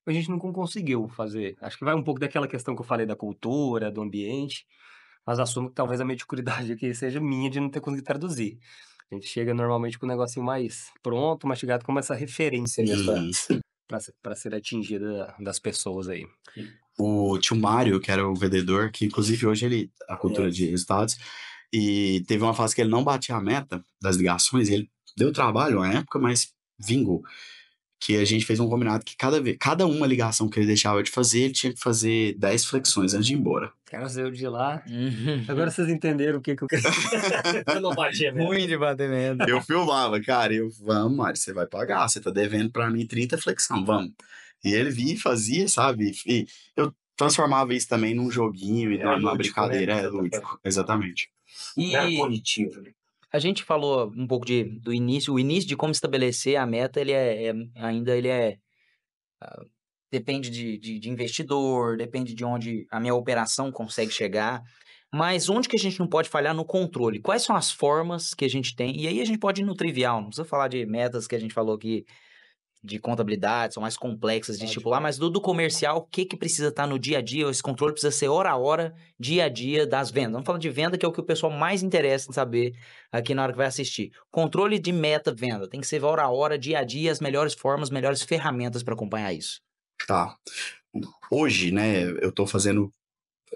Speaker 2: A gente não conseguiu fazer. Acho que vai um pouco daquela questão que eu falei da cultura, do ambiente, mas assumo que talvez a mediocridade aqui seja minha de não ter conseguido traduzir. A gente chega normalmente com um negocinho mais pronto, mastigado, como essa referência mesmo para ser atingida das pessoas aí.
Speaker 3: O tio Mário, que era o vendedor, que inclusive hoje ele a cultura de resultados, e teve uma fase que ele não batia a meta das ligações, ele deu trabalho na época, mas vingou. Que a gente fez um combinado que cada uma ligação que ele deixava de fazer, ele tinha que fazer 10 flexões antes de ir embora.
Speaker 2: Cara, saiu de lá. Agora vocês entenderam o que eu quero. Eu não batia mesmo.
Speaker 1: Ruim de batimento.
Speaker 3: Eu filmava, cara, vamos, Mário, você vai pagar, você tá devendo pra mim 30 flexão, vamos. E ele vinha e fazia, sabe? E eu transformava isso também num joguinho e numa
Speaker 2: lúdico,
Speaker 3: brincadeira,
Speaker 2: né?
Speaker 3: lúdico, exatamente.
Speaker 1: E
Speaker 2: Não é punitivo, né?
Speaker 1: a gente falou um pouco do início, o início de como estabelecer a meta, ainda ele é depende de investidor, depende de onde a minha operação consegue chegar. Mas onde que a gente não pode falhar no controle? Quais são as formas que a gente tem? E aí a gente pode ir no trivial, não precisa falar de metas que a gente falou aqui de contabilidade, são mais complexas de estipular, mas do comercial, o que precisa estar no dia a dia? Esse controle precisa ser hora a hora, dia a dia das vendas. Vamos falar de venda, que é o que o pessoal mais interessa em saber aqui na hora que vai assistir. Controle de meta venda, tem que ser hora a hora, dia a dia, as melhores formas, melhores ferramentas para acompanhar isso.
Speaker 3: Tá. Hoje, né, eu tô fazendo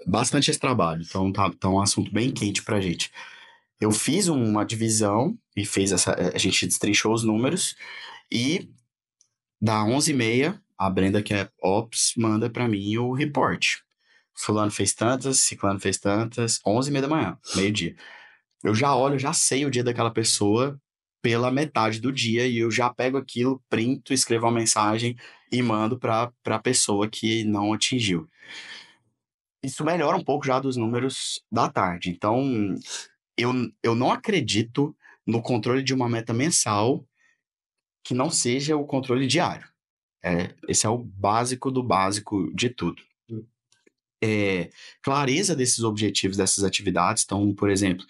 Speaker 3: bastante esse trabalho, então tá um assunto bem quente pra gente. Eu fiz uma divisão e a gente destrinchou os números e da 11h30, a Brenda, que é Ops, manda pra mim o report. Fulano fez tantas, ciclano fez tantas, 11h30 da manhã, meio-dia. Eu já olho, já sei o dia daquela pessoa pela metade do dia e eu já pego aquilo, printo, escrevo uma mensagem e mando pra pessoa que não atingiu. Isso melhora um pouco já dos números da tarde. Então, eu não acredito no controle de uma meta mensal que não seja o controle diário. Esse é o básico do básico de tudo. Clareza desses objetivos, dessas atividades. Então, por exemplo,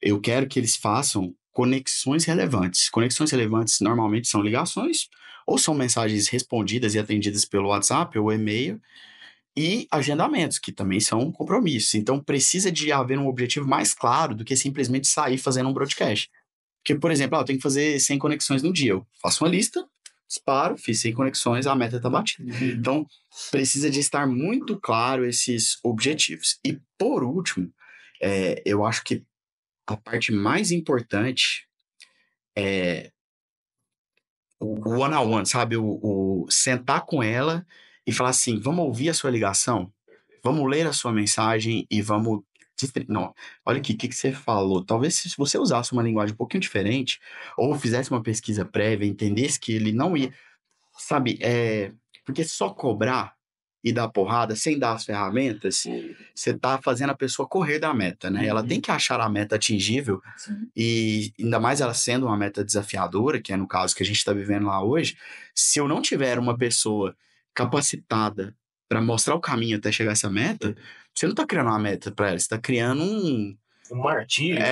Speaker 3: eu quero que eles façam conexões relevantes. Conexões relevantes normalmente são ligações ou são mensagens respondidas e atendidas pelo WhatsApp ou e-mail e agendamentos, que também são compromissos. Então, precisa de haver um objetivo mais claro do que simplesmente sair fazendo um broadcast. Porque, por exemplo, eu tenho que fazer 100 conexões no dia. Eu faço uma lista, disparo, fiz 100 conexões, a meta está batida. Então, precisa de estar muito claro esses objetivos. E, por último, eu acho que a parte mais importante é o one-on-one, sabe? O sentar com ela e falar assim, vamos ouvir a sua ligação? Vamos ler a sua mensagem e vamos... Não, olha aqui, o que você falou? Talvez se você usasse uma linguagem um pouquinho diferente ou fizesse uma pesquisa prévia, entendesse que ele não ia... Sabe, porque só cobrar e dar porrada sem dar as ferramentas, você tá fazendo a pessoa correr da meta, né? Ela tem que achar a meta atingível.
Speaker 1: Sim.
Speaker 3: E ainda mais ela sendo uma meta desafiadora, que é no caso que a gente está vivendo lá hoje, se eu não tiver uma pessoa capacitada para mostrar o caminho até chegar a essa meta, você não está criando uma meta para ela, você está criando
Speaker 2: um martírio.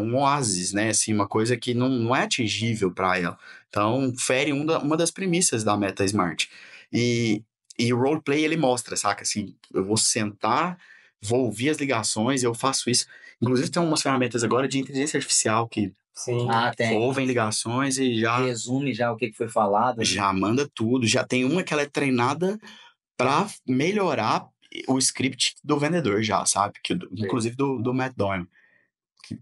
Speaker 3: Um oásis, né? Assim, uma coisa que não é atingível para ela. Então, fere uma das premissas da meta Smart. E o roleplay, ele mostra, saca? Assim, eu vou sentar, vou ouvir as ligações, eu faço isso. Inclusive, tem umas ferramentas agora de inteligência artificial que
Speaker 1: Tem.
Speaker 3: ouvem ligações e já...
Speaker 1: Resume já o que foi falado.
Speaker 3: Já manda tudo. Já tem uma que ela é treinada para melhorar o script do vendedor já, sabe? Inclusive do Matt Doyle.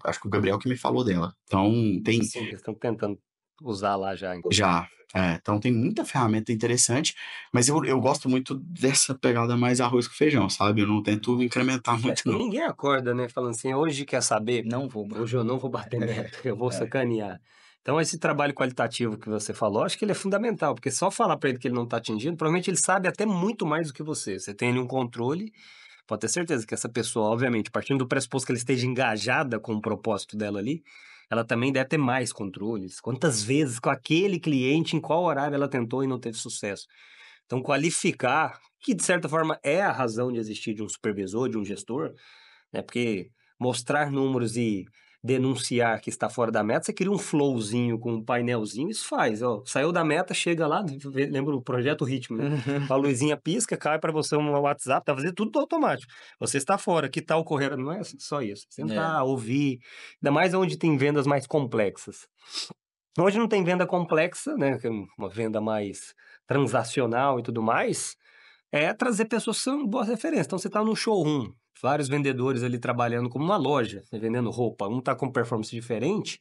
Speaker 3: Acho que o Gabriel que me falou dela. Então, tem...
Speaker 2: Sim, eles estão tentando usar lá já.
Speaker 3: Já. Então tem muita ferramenta interessante, mas eu gosto muito dessa pegada mais arroz com feijão, sabe? Eu não tento incrementar muito, não.
Speaker 2: Ninguém acorda, né? Falando assim, hoje quer saber? Hoje eu não vou bater meta, eu vou sacanear. Então, esse trabalho qualitativo que você falou, acho que ele é fundamental, porque só falar para ele que ele não está atingindo, provavelmente ele sabe até muito mais do que você. Você tem ali um controle, pode ter certeza que essa pessoa, obviamente, partindo do pressuposto que ela esteja engajada com o propósito dela ali, ela também deve ter mais controles. Quantas vezes com aquele cliente, em qual horário ela tentou e não teve sucesso. Então, qualificar, que de certa forma é a razão de existir de um supervisor, de um gestor, né? Porque mostrar números e denunciar que está fora da meta, você cria um flowzinho com um painelzinho, isso faz, ó, saiu da meta, chega lá, lembra o projeto Ritmo, né? A luzinha pisca, cai para você um WhatsApp, tá fazendo tudo automático. Você está fora, que está ocorrendo, não é só isso. Sentar, ouvir, ainda mais onde tem vendas mais complexas. Hoje não tem venda complexa, né? Que é uma venda mais transacional e tudo mais, é trazer pessoas que são boas referências. Então, você está no showroom, vários vendedores ali trabalhando como uma loja, né, vendendo roupa, um está com performance diferente.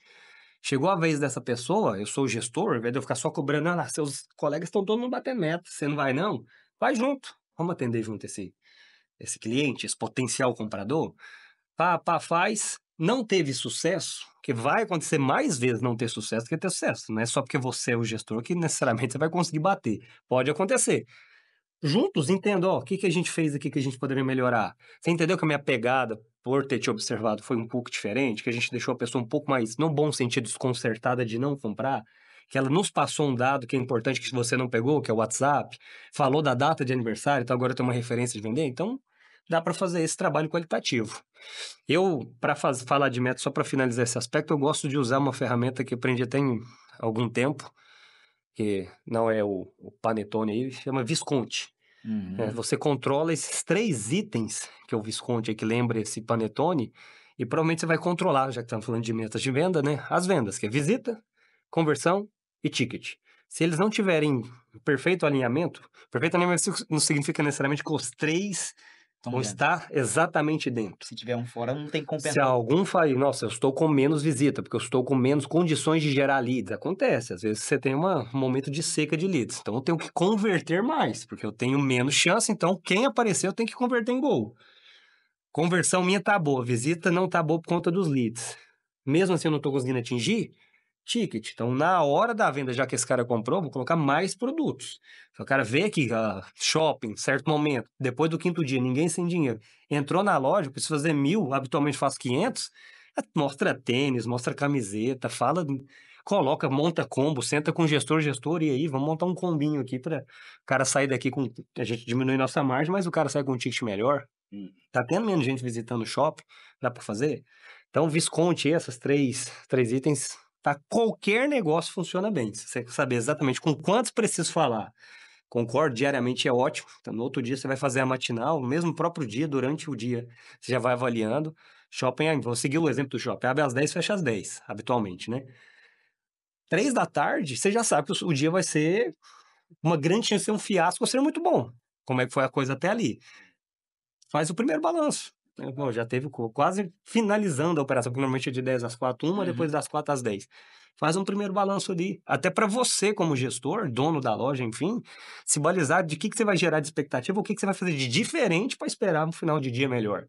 Speaker 2: Chegou a vez dessa pessoa, eu sou o gestor, ao invés de eu ficar só cobrando, seus colegas estão todo mundo batendo meta, você não vai não? Vai junto, vamos atender junto esse cliente, esse potencial comprador. Faz, não teve sucesso, que vai acontecer mais vezes não ter sucesso do que ter sucesso. Não é só porque você é o gestor que necessariamente você vai conseguir bater. Pode acontecer. juntos entendam, ó, o que a gente fez aqui que a gente poderia melhorar. Você entendeu que a minha pegada, por ter te observado, foi um pouco diferente, que a gente deixou a pessoa um pouco mais, no bom sentido, desconcertada de não comprar, que ela nos passou um dado que é importante que você não pegou, que é o WhatsApp, falou da data de aniversário, então agora tem uma referência de vender, então dá para fazer esse trabalho qualitativo. Eu, para falar de meta, só para finalizar esse aspecto, eu gosto de usar uma ferramenta que aprendi tem algum tempo, que não é o Panetone aí, chama Visconti. Você controla esses 3 itens, que é o Visconti aí, que lembra esse Panetone, e provavelmente você vai controlar, já que estamos falando de metas de venda, né? As vendas, que é visita, conversão e ticket. Se eles não tiverem perfeito alinhamento não significa necessariamente que os 3 vão estar exatamente dentro.
Speaker 1: Se tiver um fora, não tem
Speaker 2: Se
Speaker 1: compensação.
Speaker 2: algum fala, nossa, eu estou com menos visita, porque eu estou com menos condições de gerar leads. Acontece, às vezes você tem um momento de seca de leads. Então eu tenho que converter mais, porque eu tenho menos chance, então quem aparecer eu tenho que converter em gol. Conversão minha tá boa, visita não tá boa por conta dos leads. Mesmo assim eu não estou conseguindo atingir, ticket. Então, na hora da venda, já que esse cara comprou, vou colocar mais produtos. Se o cara vê aqui, shopping, certo momento, depois do 5º dia, ninguém sem dinheiro, entrou na loja, precisa fazer 1.000, habitualmente faz 500, mostra tênis, mostra camiseta, coloca, monta combo, senta com o gestor, e aí, vamos montar um combinho aqui para o cara sair daqui com... A gente diminui nossa margem, mas o cara sai com um ticket melhor. Tá tendo menos gente visitando o shopping, dá para fazer? Então, Visconti, essas três itens, tá? Qualquer negócio funciona bem. Se você saber exatamente com quantos preciso falar, concordo, diariamente é ótimo. Então, no outro dia você vai fazer a matinal, no mesmo próprio dia, durante o dia, você já vai avaliando. Shopping, vou seguir o exemplo do shopping, abre às 10, fecha às 10, habitualmente, né? 3 da tarde, você já sabe que o dia vai ser uma grande chance de ser um fiasco ou ser muito bom. Como é que foi a coisa até ali? Faz o primeiro balanço. Bom, já teve quase finalizando a operação, porque normalmente é de 10 às 4, depois das 4 às 10. Faz um primeiro balanço ali, até para você como gestor, dono da loja, enfim, se balizar de que você vai gerar de expectativa, o que você vai fazer de diferente para esperar um final de dia melhor.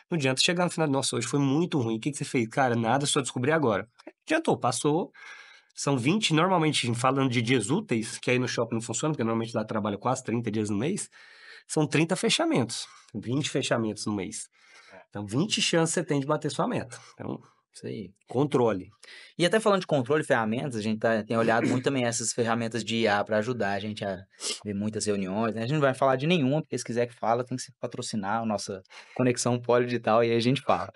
Speaker 2: Não adianta chegar no final, nossa, hoje foi muito ruim, o que você fez? Cara, nada, só descobri agora. Adiantou, passou, são 20, normalmente falando de dias úteis, que aí no shopping não funciona, porque normalmente lá trabalha quase 30 dias no mês, são 30 fechamentos, 20 fechamentos no mês. Então, 20 chances você tem de bater sua meta. Então,
Speaker 1: Isso aí.
Speaker 2: controle.
Speaker 1: E até falando de controle de ferramentas, a gente tem olhado muito também essas ferramentas de IA para ajudar a gente a ver muitas reuniões, né? A gente não vai falar de nenhuma, porque se quiser que fala, tem que se patrocinar a nossa conexão Polidigital e aí a gente fala.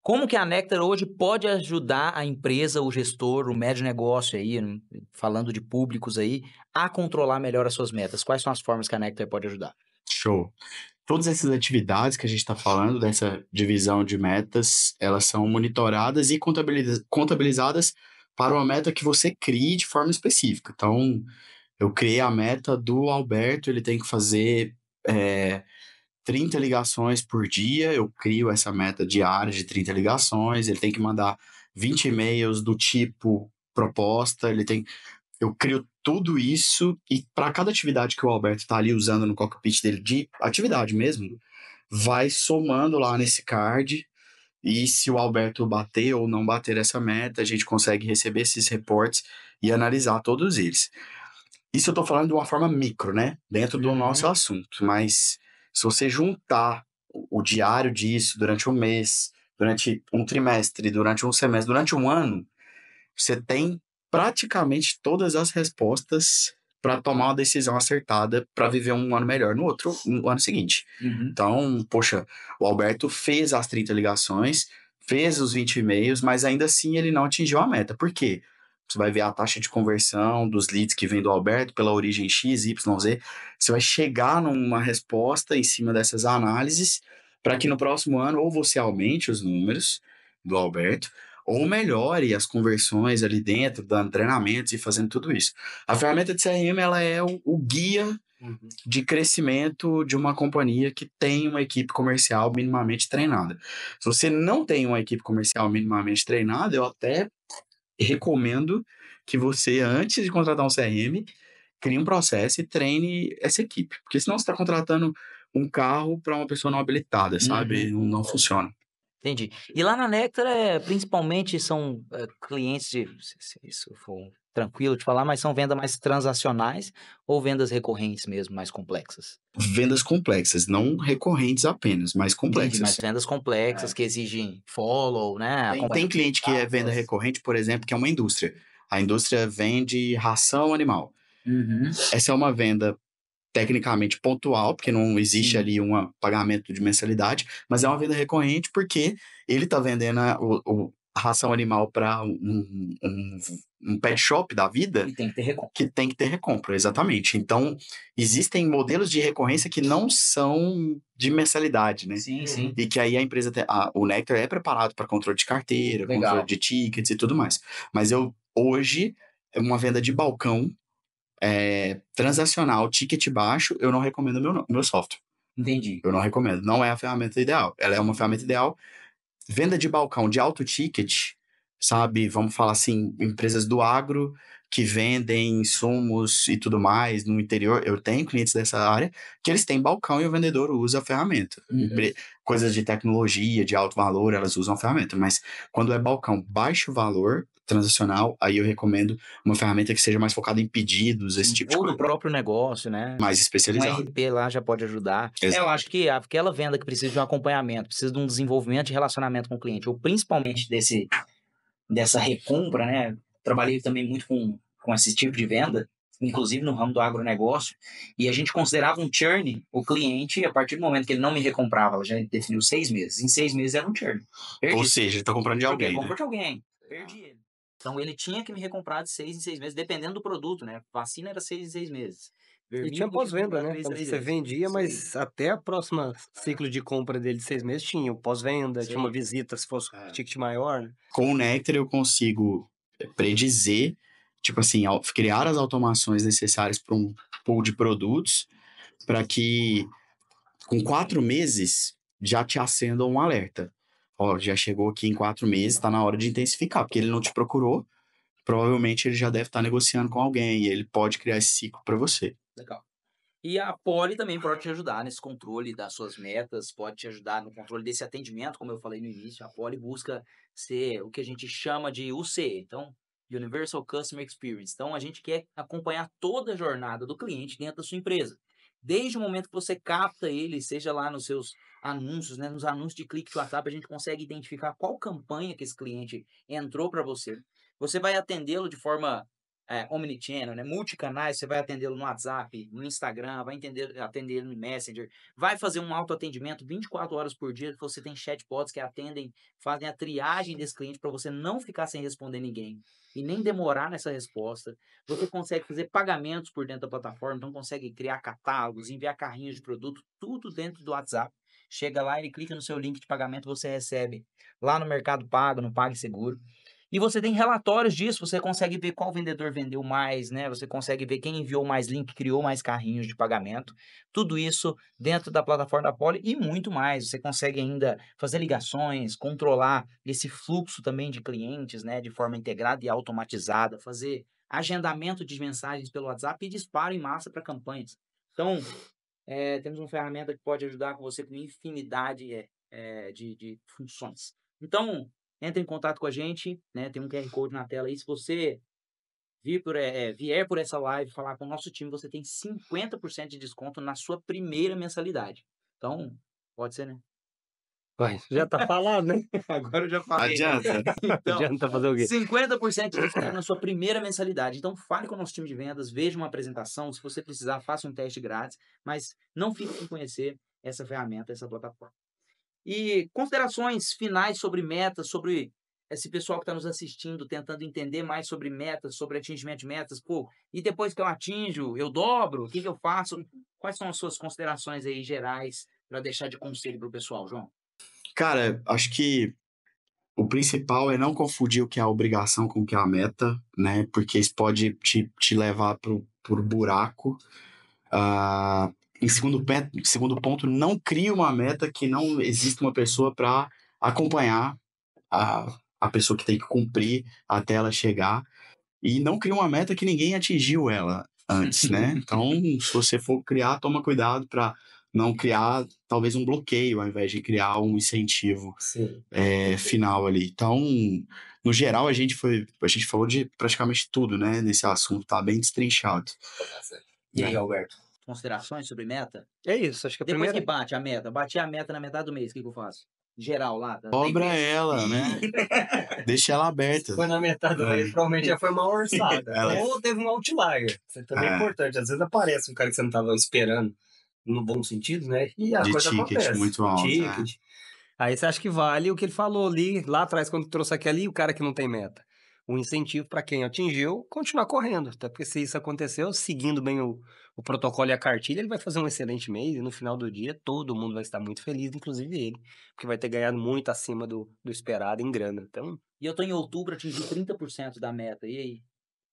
Speaker 1: Como que a Nectar hoje pode ajudar a empresa, o gestor, o médio negócio aí, falando de públicos aí, a controlar melhor as suas metas? Quais são as formas que a Nectar pode ajudar?
Speaker 3: Show. Todas essas atividades que a gente está falando, dessa divisão de metas, elas são monitoradas e contabilizadas para uma meta que você crie de forma específica. Então, eu criei a meta do Alberto, ele tem que fazer 30 ligações por dia, eu crio essa meta diária de 30 ligações, ele tem que mandar 20 e-mails do tipo proposta, eu crio tudo isso e para cada atividade que o Alberto está ali usando no cockpit dele, de atividade mesmo, vai somando lá nesse card e se o Alberto bater ou não bater essa meta, a gente consegue receber esses reportes e analisar todos eles. Isso eu estou falando de uma forma micro, né? Dentro do nosso assunto, mas se você juntar o diário disso durante um mês, durante um trimestre, durante um semestre, durante um ano, você tem praticamente todas as respostas para tomar uma decisão acertada para viver um ano melhor no ano seguinte. Então, poxa, o Alberto fez as 30 ligações, fez os 20 e-mails, mas ainda assim ele não atingiu a meta. Por quê? Você vai ver a taxa de conversão dos leads que vem do Alberto pela origem X, Y, Z. Você vai chegar numa resposta em cima dessas análises para que no próximo ano ou você aumente os números do Alberto ou melhore as conversões ali dentro, dando treinamentos e fazendo tudo isso. A ferramenta de CRM, ela é o guia de crescimento de uma companhia que tem uma equipe comercial minimamente treinada. Se você não tem uma equipe comercial minimamente treinada, eu até recomendo que você, antes de contratar um CRM, crie um processo e treine essa equipe. Porque senão você está contratando um carro para uma pessoa não habilitada, sabe? Não funciona.
Speaker 1: Entendi. E lá na Nectar, principalmente são clientes de, se isso for tranquilo de falar, mas são vendas mais transacionais ou vendas recorrentes mesmo, mais complexas?
Speaker 3: Vendas complexas, não recorrentes apenas, mas
Speaker 1: Entendi, mas
Speaker 3: complexas.
Speaker 1: vendas complexas que exigem follow, né?
Speaker 3: Tem cliente que é venda
Speaker 1: etapas.
Speaker 3: recorrente, por exemplo, que é uma indústria. A indústria vende ração animal.
Speaker 1: Uhum,
Speaker 3: Essa é uma venda tecnicamente pontual, porque não existe
Speaker 1: sim.
Speaker 3: ali um pagamento de mensalidade, mas é uma venda recorrente porque ele está vendendo a ração animal para um pet shop da vida
Speaker 1: E tem que ter recompra.
Speaker 3: que tem que ter recompra, exatamente. Então, existem modelos de recorrência que não são de mensalidade, né?
Speaker 1: Sim, sim.
Speaker 3: E que aí a empresa, o Nectar é preparado para controle de carteira,
Speaker 1: Legal.
Speaker 3: controle de tickets e tudo mais. Mas hoje, uma venda de balcão, transacional, ticket baixo, eu não recomendo meu software.
Speaker 1: Entendi.
Speaker 3: Eu não recomendo. Não é a ferramenta ideal. Ela é uma ferramenta ideal. Venda de balcão de alto ticket, sabe? Vamos falar assim, empresas do agro que vendem insumos e tudo mais no interior. Eu tenho clientes dessa área que eles têm balcão e o vendedor usa a ferramenta. Coisas de tecnologia, de alto valor, elas usam a ferramenta. Mas quando é balcão baixo valor, transacional, aí eu recomendo uma ferramenta que seja mais focada em pedidos, esse tipo de
Speaker 1: Ou
Speaker 3: coisa.
Speaker 1: do próprio negócio, né?
Speaker 3: Mais
Speaker 1: Um
Speaker 3: especializado.
Speaker 1: RP lá já pode ajudar.
Speaker 3: Exato.
Speaker 1: Eu acho que aquela venda que precisa de um acompanhamento, precisa de um desenvolvimento de relacionamento com o cliente, ou principalmente dessa recompra, né? Trabalhei também muito com esse tipo de venda, inclusive no ramo do agronegócio, e a gente considerava um churn o cliente, a partir do momento que ele não me recomprava, ela já definiu 6 meses. Em 6 meses era um churn.
Speaker 3: Ou seja, ele está comprando de
Speaker 1: Porque
Speaker 3: alguém, né?
Speaker 1: comprou de alguém, perdi ele. Então ele tinha que me recomprar de 6 em 6 meses, dependendo do produto, né? Vacina era 6 em 6 meses.
Speaker 2: E
Speaker 1: Vermífugo
Speaker 2: tinha
Speaker 1: tinha que
Speaker 2: pós-venda,
Speaker 1: comprar
Speaker 2: né?
Speaker 1: 3
Speaker 2: Quando
Speaker 1: 3
Speaker 2: você
Speaker 1: vezes.
Speaker 2: vendia,
Speaker 1: Isso aí.
Speaker 2: mas até a próxima ciclo de compra dele de 6 meses tinha o pós-venda,
Speaker 1: Isso
Speaker 2: tinha uma
Speaker 1: aí.
Speaker 2: visita se fosse ticket maior, né?
Speaker 3: Com o Nectar eu consigo predizer, tipo assim, criar as automações necessárias para um pool de produtos para que com 4 meses já te acenda um alerta. Ó, já chegou aqui em 4 meses, está na hora de intensificar, porque ele não te procurou, provavelmente ele já deve estar negociando com alguém e ele pode criar esse ciclo para você.
Speaker 1: Legal. E a Poli também pode te ajudar nesse controle das suas metas, pode te ajudar no controle desse atendimento, como eu falei no início. A Poli busca ser o que a gente chama de UCE, então, Universal Customer Experience. Então, a gente quer acompanhar toda a jornada do cliente dentro da sua empresa. Desde o momento que você capta ele, seja lá nos seus anúncios, né, nos anúncios de clique de WhatsApp, a gente consegue identificar qual campanha que esse cliente entrou para você. Você vai atendê-lo de forma omnichannel, né? Multicanais, você vai atendê-lo no WhatsApp, no Instagram, vai atender ele no Messenger, vai fazer um autoatendimento 24 horas por dia, que você tem chatbots que atendem, fazem a triagem desse cliente para você não ficar sem responder ninguém e nem demorar nessa resposta. Você consegue fazer pagamentos por dentro da plataforma, então consegue criar catálogos, enviar carrinhos de produto, tudo dentro do WhatsApp. Chega lá, ele clica no seu link de pagamento, você recebe lá no Mercado Pago, no PagSeguro. E você tem relatórios disso, você consegue ver qual vendedor vendeu mais, né? Você consegue ver quem enviou mais link, criou mais carrinhos de pagamento. Tudo isso dentro da plataforma da Poli e muito mais. Você consegue ainda fazer ligações, controlar esse fluxo também de clientes, né? De forma integrada e automatizada, fazer agendamento de mensagens pelo WhatsApp e disparo em massa para campanhas. Então, temos uma ferramenta que pode ajudar com você com infinidade de funções. Então, entre em contato com a gente, né? Tem um QR Code na tela aí. Se você vier por essa live falar com o nosso time, você tem 50% de desconto na sua primeira mensalidade. Então, pode ser, né?
Speaker 2: Ué, já tá falado, né?
Speaker 1: Agora eu já falei.
Speaker 3: Adianta.
Speaker 1: Então,
Speaker 2: Adianta fazer o quê?
Speaker 1: 50% de desconto na sua primeira mensalidade. Então, fale com o nosso time de vendas, veja uma apresentação. Se você precisar, faça um teste grátis. Mas não fique sem conhecer essa ferramenta, essa plataforma. E considerações finais sobre metas, sobre esse pessoal que está nos assistindo, tentando entender mais sobre metas, sobre atingimento de metas. Pô, e depois que eu atinjo, eu dobro? O que eu faço? Quais são as suas considerações aí gerais para deixar de conselho para o pessoal, João?
Speaker 3: Cara, acho que o principal é não confundir o que é a obrigação com o que é a meta, né? Porque isso pode te levar pro buraco. Em segundo ponto, não crie uma meta que não existe uma pessoa para acompanhar a pessoa que tem que cumprir até ela chegar. E não crie uma meta que ninguém atingiu ela antes, né? Então, se você for criar, toma cuidado para não criar talvez um bloqueio, ao invés de criar um incentivo
Speaker 2: Sim.
Speaker 3: final ali. Então, no geral, a gente falou de praticamente tudo, né, nesse assunto, tá bem destrinchado.
Speaker 1: E aí,
Speaker 3: né?
Speaker 1: Alberto? Considerações sobre meta?
Speaker 2: É isso, acho que a
Speaker 1: Depois
Speaker 2: primeira...
Speaker 1: que bate a meta, bati a meta na metade do mês, o que eu faço? Geral lá, da
Speaker 3: Cobra
Speaker 1: empresa.
Speaker 3: ela, né? Deixa ela aberta.
Speaker 2: Foi na metade do mês, provavelmente já foi uma orçada.
Speaker 3: Ela-
Speaker 2: Ou teve um outlier. Isso também é importante. Às vezes aparece um cara que você não estava esperando, no bom sentido, né? E a
Speaker 3: De
Speaker 2: coisa
Speaker 3: ticket
Speaker 2: acontece.
Speaker 3: muito alto,
Speaker 2: Ticket. Aí você acha que vale o que ele falou ali, lá atrás, quando trouxe aqui ali, o cara que não tem meta. Um incentivo para quem atingiu continuar correndo. Até porque se isso aconteceu, seguindo bem o protocolo e a cartilha, ele vai fazer um excelente mês e no final do dia todo mundo vai estar muito feliz, inclusive ele, porque vai ter ganhado muito acima do esperado em grana. Então,
Speaker 1: E eu tô em outubro, atingi 30% da meta. E aí?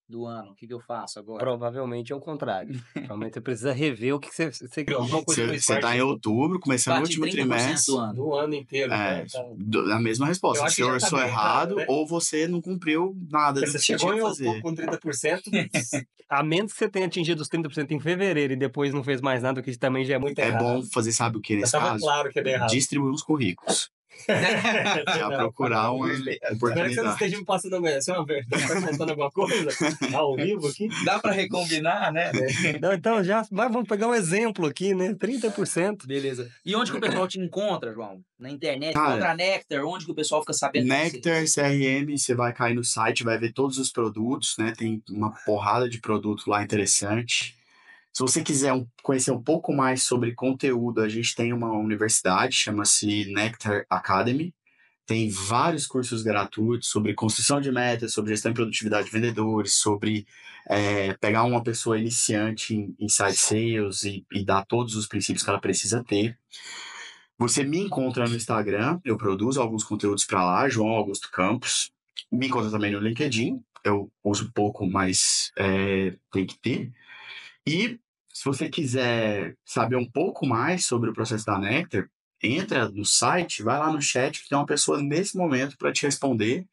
Speaker 1: Do ano, o que eu faço agora?
Speaker 2: provavelmente é o contrário. Provavelmente você precisa rever o que você ganhou. Alguma coisa que fez
Speaker 3: Você tá
Speaker 2: parte
Speaker 3: em outubro, começando o
Speaker 1: Bati
Speaker 3: último
Speaker 1: 30%
Speaker 3: trimestre.
Speaker 1: do ano.
Speaker 2: do ano inteiro.
Speaker 3: É,
Speaker 2: Tá.
Speaker 3: a mesma resposta.
Speaker 2: Eu acho
Speaker 3: Você
Speaker 2: que já tá
Speaker 3: orçou
Speaker 2: bem
Speaker 3: errado,
Speaker 2: errado, né?
Speaker 3: ou você não cumpriu nada do
Speaker 2: Você
Speaker 3: que você
Speaker 2: chegou
Speaker 3: tinha
Speaker 2: em
Speaker 3: que
Speaker 2: outubro
Speaker 3: fazer.
Speaker 2: com 30%, a menos que você tenha atingido os 30% em fevereiro e depois não fez mais nada, o que também já é muito
Speaker 3: É
Speaker 2: errado.
Speaker 3: bom fazer, sabe o que
Speaker 2: Já
Speaker 3: nesse
Speaker 2: tava
Speaker 3: caso?
Speaker 2: claro que ia dar errado.
Speaker 3: Distribuir uns currículos. Já procurar uma
Speaker 2: Espero que você não
Speaker 3: oportunidade.
Speaker 2: esteja me passando uma vez. Tá comentando alguma coisa ao vivo aqui?
Speaker 1: Dá pra recombinar, né?
Speaker 2: Não, então mas vamos pegar um exemplo aqui, né? 30%.
Speaker 1: Beleza. E onde que o pessoal te encontra, João? Na internet?
Speaker 3: Cara,
Speaker 1: Contra a Nectar, onde que o pessoal fica sabendo de você?
Speaker 3: Nectar CRM, você vai cair no site, vai ver todos os produtos, né? Tem uma porrada de produto lá interessante. Se você quiser conhecer um pouco mais sobre conteúdo, a gente tem uma universidade, chama-se Nectar Academy. Tem vários cursos gratuitos sobre construção de metas, sobre gestão e produtividade de vendedores, sobre pegar uma pessoa iniciante em inside sales e dar todos os princípios que ela precisa ter. Você me encontra no Instagram, eu produzo alguns conteúdos para lá, João Augusto Campos. Me encontra também no LinkedIn, eu uso pouco, mas tem que ter. E se você quiser saber um pouco mais sobre o processo da Nectar, entra no site, vai lá no chat, que tem uma pessoa nesse momento para te responder,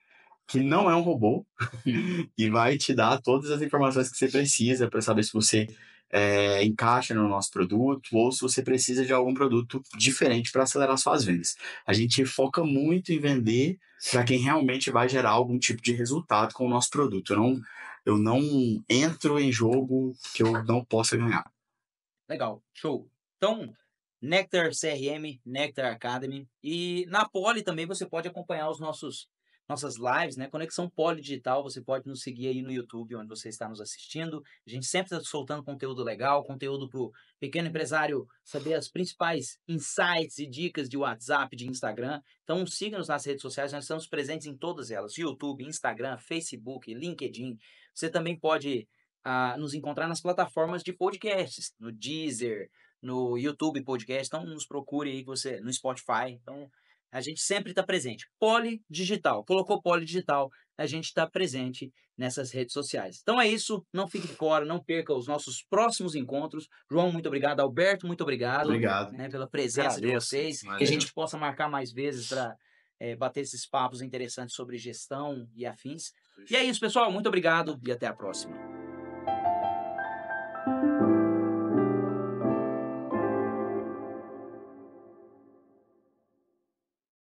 Speaker 3: que não é um robô, e vai te dar todas as informações que você precisa para saber se você encaixa no nosso produto ou se você precisa de algum produto diferente para acelerar suas vendas. A gente foca muito em vender para quem realmente vai gerar algum tipo de resultado com o nosso produto. Eu não entro em jogo que eu não possa ganhar.
Speaker 1: Legal, show. Então, Nectar CRM, Nectar Academy. E na Poli também você pode acompanhar nossas lives, né? Conexão Poli Digital, você pode nos seguir aí no YouTube, onde você está nos assistindo. A gente sempre está soltando conteúdo legal, conteúdo para o pequeno empresário saber as principais insights e dicas de WhatsApp, de Instagram. Então, siga-nos nas redes sociais, nós estamos presentes em todas elas: YouTube, Instagram, Facebook, LinkedIn. Você também pode nos encontrar nas plataformas de podcasts, no Deezer, no YouTube Podcast. Então, nos procure aí, no Spotify. Então, a gente sempre está presente. Poli Digital. Colocou Poli Digital, a gente está presente nessas redes sociais. Então é isso. Não fique de fora, não perca os nossos próximos encontros. João, muito obrigado. Alberto, muito obrigado.
Speaker 3: Obrigado.
Speaker 1: Né, pela presença de vocês.
Speaker 3: Valeu.
Speaker 1: Que a gente possa marcar mais vezes para bater esses papos interessantes sobre gestão e afins. E é isso, pessoal. Muito obrigado e até a próxima.